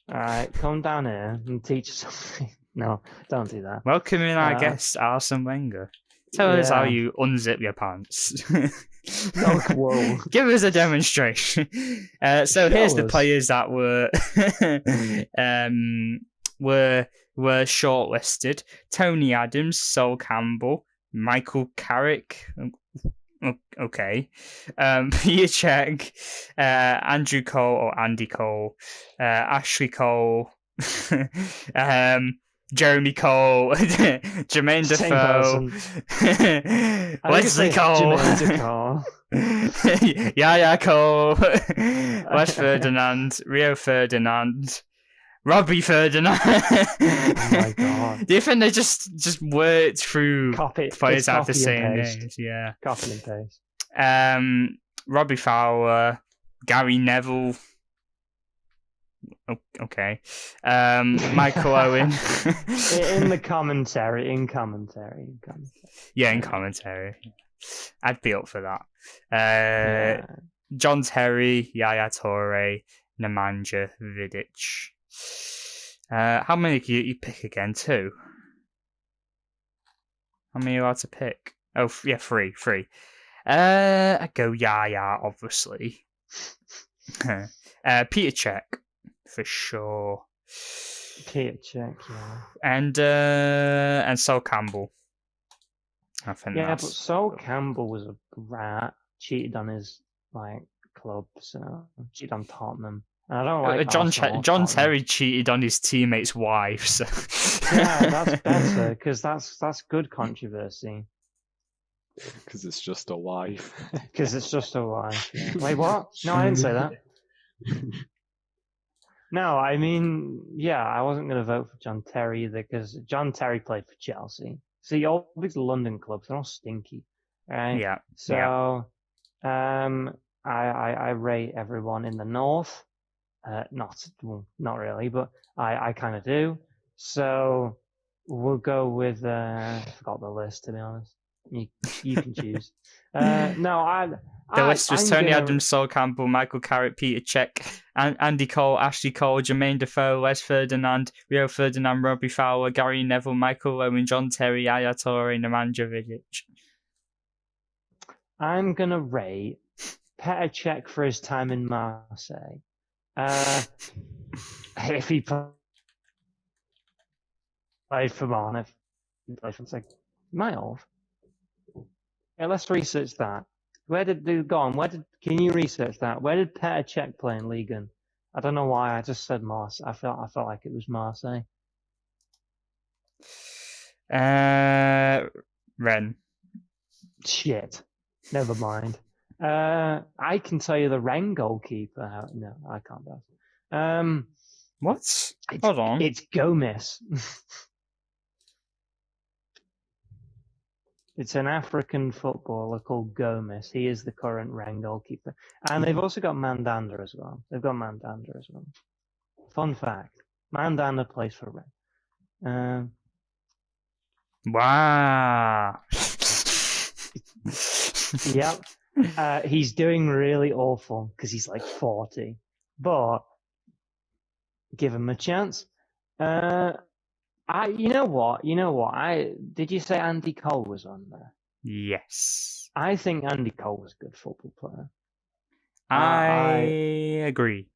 Alright, come down here and teach us something. No, don't do that. Welcome in our guest, Arsene Wenger. Tell us how you unzip your pants. Oh, whoa. Give us a demonstration. So here's the players that were shortlisted: Tony Adams, Sol Campbell, Michael Carrick. Okay. Peter Cech, Andrew Cole or Andy Cole, Ashley Cole, Jeremy Cole, Jermaine Defoe, Wesley Cole, Yaya Cole, Wes Ferdinand, Rio Ferdinand, Robbie Ferdinand. Oh my god! Do you think they just worked through players that have the same names? Yeah. Copy and paste. Robbie Fowler, Gary Neville. Okay. Michael Owen. in commentary. Yeah, in commentary. I'd be up for that. John Terry, Yaya Toure, Nemanja Vidic. How many can you pick again? 2? How many are you allowed to pick? Oh, yeah, 3. I go Yaya, obviously. Peter Cech, for sure. Peter Cech, yeah. And Sol Campbell. I think but Sol Campbell was a rat. Cheated on his club, so cheated on Tottenham. And I don't like John Terry cheated on his teammate's wife. So. Yeah, that's better because that's good controversy. Because it's just a wife. Because it's just a wife. Yeah. Wait, what? No, I didn't say that. No, I mean, yeah, I wasn't going to vote for John Terry either because John Terry played for Chelsea. See, all these London clubs, they're all stinky, right? Yeah. So, I rate everyone in the north. Not really, but I kind of do. So we'll go with I forgot the list, to be honest. You can choose. The list was Tony Adams, Sol Campbell, Michael Carrick, Peter Cech, Andy Cole, Ashley Cole, Jermaine Defoe, Wes Ferdinand, Rio Ferdinand, Robbie Fowler, Gary Neville, Michael Owen, John Terry, Yaya Toure, Nemanja Vidic. I'm gonna rate Petr Cech for his time in Marseille. If he played for Marne, might have. Yeah, let's research that. Can you research that? Where did Petr Cech play in Ligue 1? I don't know why I just said Marseille. I felt like it was Marseille. Rennes. Shit. Never mind. I can tell you the Rennes goalkeeper. No, I can't do. What? Hold on. It's Gomez. It's an African footballer called Gomez. He is the current Rennes goalkeeper. And they've also got Mandanda as well. Fun fact. Mandanda plays for Rennes. Wow. Yep. He's doing really awful because he's like 40. But give him a chance. You know what? Did you say Andy Cole was on there? Yes. I think Andy Cole was a good football player. I agree.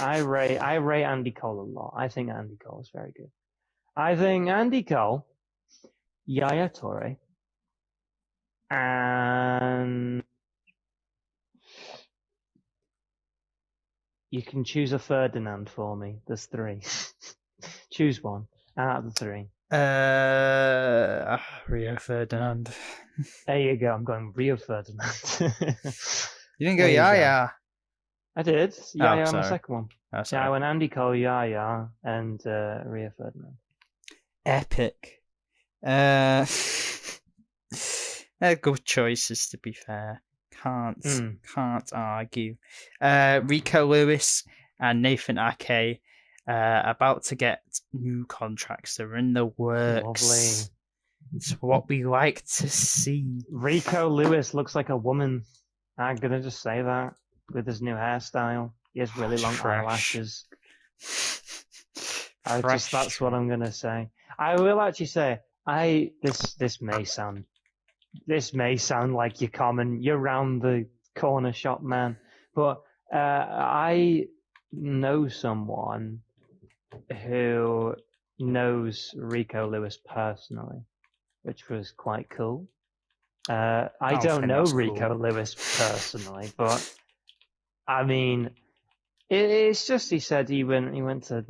I rate Andy Cole a lot. I think Andy Cole is very good. I think Andy Cole, Yaya Toure, and you can choose a Ferdinand for me. There's 3. Choose one out of the 3. Rio Ferdinand. There you go. I'm going Rio Ferdinand. You didn't go Yaya. I did. Yaya on the sorry. second one. Oh, Yeah, I sorry. went Andy Cole, Yaya, and Rio Ferdinand. Epic. They're good choices, to be fair. Can't argue. Rico Lewis and Nathan Ake about to get new contracts. They're in the works. Lovely. It's what we like to see. Rico Lewis looks like a woman. I'm gonna just say that with his new hairstyle. He has really long eyelashes. That's what I'm gonna say. I will actually say, this may sound like you're round the corner shop man, but I know someone who knows Rico Lewis personally, which was quite cool. I don't know Rico Lewis personally, but I mean, it's just he said he went to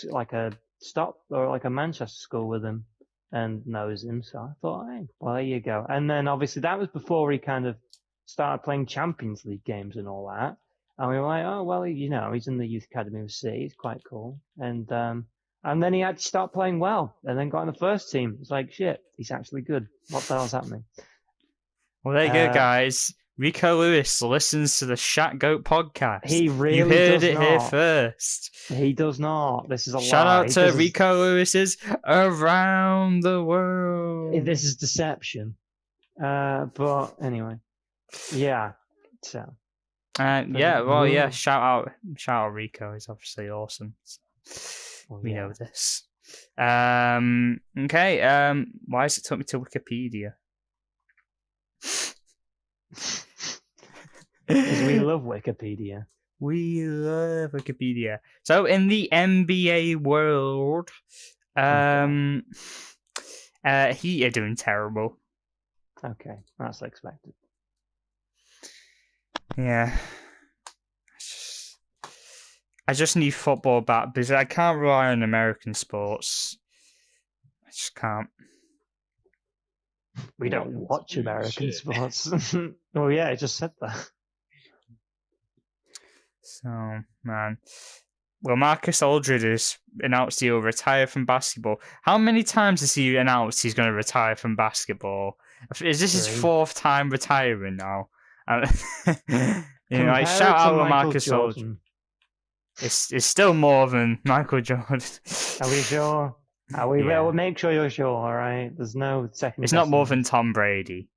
like a stop or like a Manchester school with him and knows him. So I thought, hey, well, there you go. And then obviously that was before he kind of started playing Champions League games and all that. And we were like, oh well, he's in the youth academy with C. He's quite cool. And then he had to start playing well, and then got in the first team. It's like shit, he's actually good. What the hell's happening? Well, there you go, guys. Rico Lewis listens to the ShaqGoat podcast. He really You heard does it not. here first. He does not. This is a Shout lie. out to Rico Lewis's around the world. This is deception. But anyway, yeah. So. Shout out Rico. He's obviously awesome. We know this. Okay. Why has it took me to Wikipedia? Because we love Wikipedia. We love Wikipedia. So in the NBA world, Heat are doing terrible. Okay, that's expected. Yeah. I just need football back because I can't rely on American sports. I just can't. We don't watch American sports. Oh yeah, I just said that. So, man. Well, Marcus Aldridge has announced he'll retire from basketball. How many times has he announced he's going to retire from basketball? Is this his 4th time retiring now? Shout out to Marcus Aldridge. It's still more than Michael Jordan. Are we sure? We'll make sure you're sure, alright? There's no second. It's not more than Tom Brady.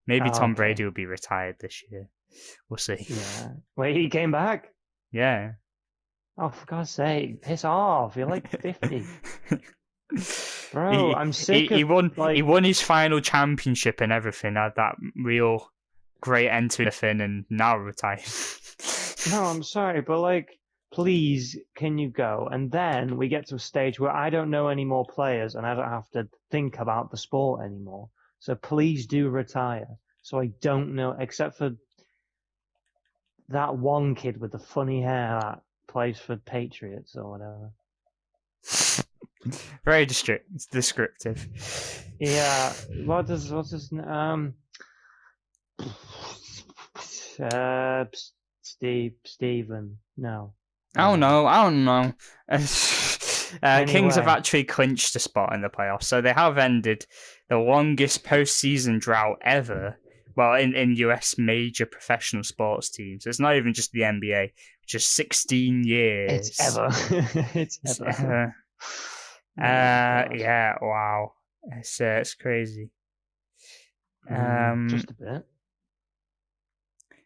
Maybe Tom Brady will be retired this year. We'll see. Yeah. Wait, he came back? Yeah. Oh, for God's sake, piss off. You're like 50. Bro, I'm sick he won his final championship and everything, had that real great end to anything, and now retired. No, I'm sorry, but please, can you go? And then we get to a stage where I don't know any more players and I don't have to think about the sport anymore. So please do retire. So I don't know, except for that one kid with the funny hair that plays for Patriots or whatever. Very descriptive. Yeah. What's his Steven. No. I don't know. Anyway. Kings have actually clinched a spot in the playoffs, so they have ended the longest postseason drought ever. Well, in US major professional sports teams. It's not even just the NBA, just 16 years. It's ever. It's ever. Yeah, wow. It's crazy. Just a bit.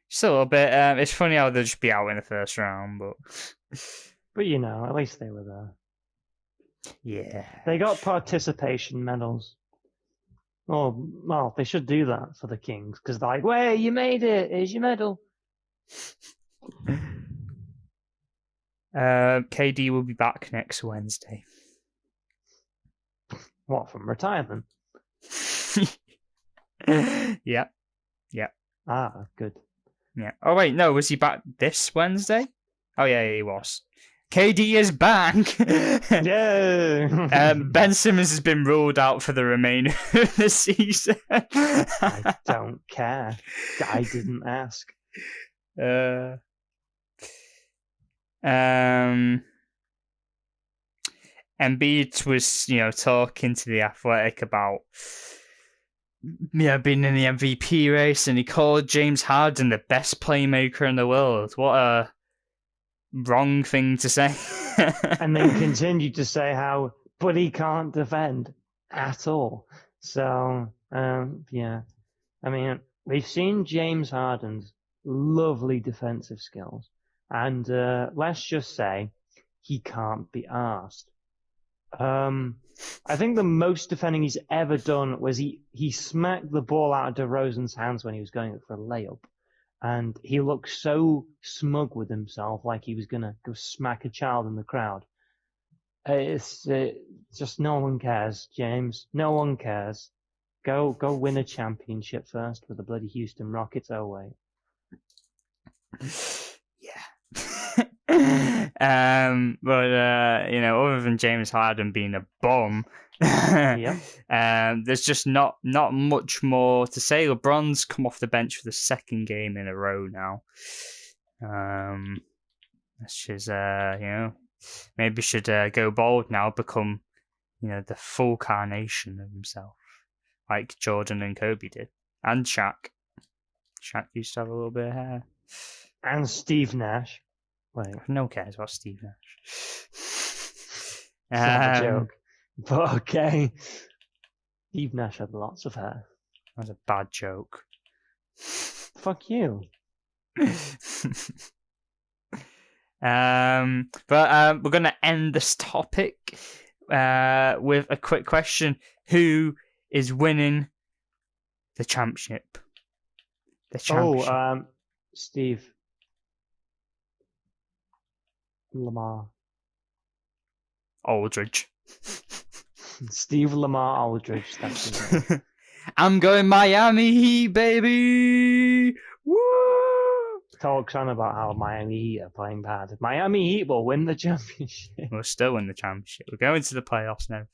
Just a little bit. It's funny how they'll just be out in the first round, but at least they were there. Yeah. They got participation medals. Oh, well, they should do that for the Kings because they're like, "Way, you made it! Here's your medal." KD will be back next Wednesday. What, from retirement? Yeah. Ah, good. Yeah. Oh wait, no, was he back this Wednesday? Oh yeah, he was. KD is back. Yeah. Ben Simmons has been ruled out for the remainder of the season. I don't care. I didn't ask. Embiid was, talking to the Athletic about, being in the MVP race, and he called James Harden the best playmaker in the world. What a wrong thing to say. And then continued to say how, but he can't defend at all. So, yeah. I mean, we've seen James Harden's lovely defensive skills. And let's just say he can't be arsed. I think the most defending he's ever done was he smacked the ball out of DeRozan's hands when he was going for a layup. And he looked so smug with himself, like he was going to go smack a child in the crowd. It's just no one cares, James. No one cares. Go win a championship first with the bloody Houston Rockets. Oh, wait. Yeah. But other than James Harden being a bum, there's just not much more to say. LeBron's come off the bench for the second game in a row now. Which is maybe should go bold now, become the full carnation of himself, like Jordan and Kobe did, and Shaq. Shaq used to have a little bit of hair. And Steve Nash. Wait. No one cares about Steve Nash. It's not a joke. But okay. Steve Nash had lots of hair. That was a bad joke. Fuck you. But we're going to end this topic with a quick question. Who is winning the championship? Steve. Lamar. Aldridge. Steve Lamar Aldridge. That's his name. I'm going Miami Heat, baby! Woo! Talks on about how Miami Heat are playing bad. Miami Heat will win the championship. We'll still win the championship. We're going to the playoffs and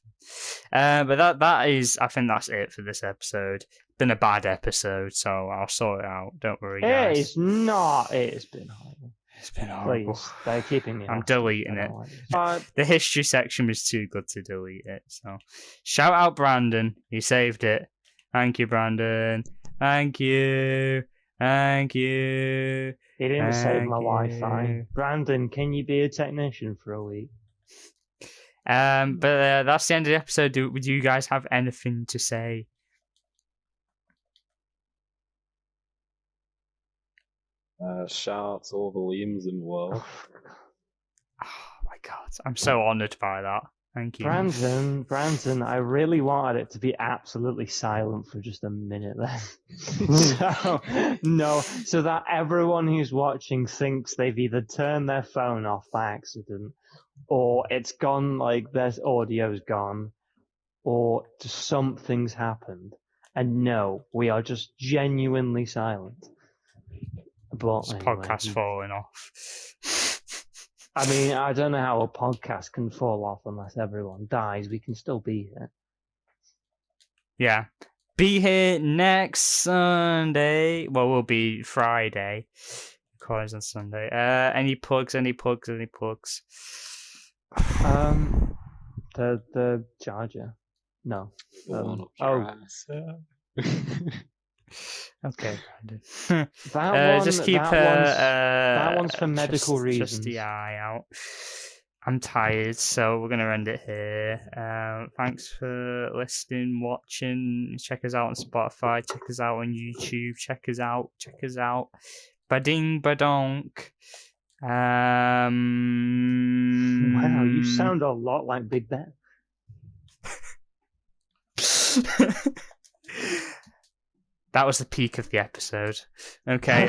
everything. But that is, I think that's it for this episode. Been a bad episode, so I'll sort it out. Don't worry, guys. It's not. It's been horrible. It's been horrible. Please, they're keeping me. I'm deleting it. The history section was too good to delete it. So, shout out Brandon. He saved it. Thank you, Brandon. Thank you. Thank you. He didn't save my Wi-Fi. Brandon, can you be a technician for a week? But that's the end of the episode. Would you guys have anything to say? Shout out to all the Liams in the world. Oh my god, I'm so honoured by that. Thank you. Brandon, I really wanted it to be absolutely silent for just a minute then. So that everyone who's watching thinks they've either turned their phone off by accident, or it's gone, like their audio's gone, or just something's happened. And no, we are just genuinely silent. But this anyway, podcast falling off. I mean, I don't know how a podcast can fall off unless everyone dies. We can still be here. Yeah. Be here next Sunday. Well, we'll be Friday. Cause on Sunday. Any plugs? The charger. No. Okay, Brandon. That one, just keep that one's for medical reasons. Just the eye out. I'm tired, so we're gonna end it here. Thanks for listening, watching. Check us out on Spotify. Check us out on YouTube. Check us out. Bading badonk. Wow, you sound a lot like Big Ben. That was the peak of the episode. Okay.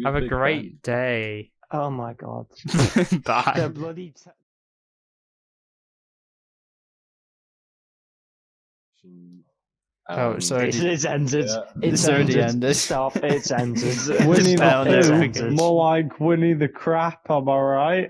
Have a great day. Oh my god. Bye. The bloody. Sorry. It's ended. Yeah. It's already ended. ended. Stop. It's ended. Winnie Spell the never Pooh, begins. more like Winnie the Crap, am I right?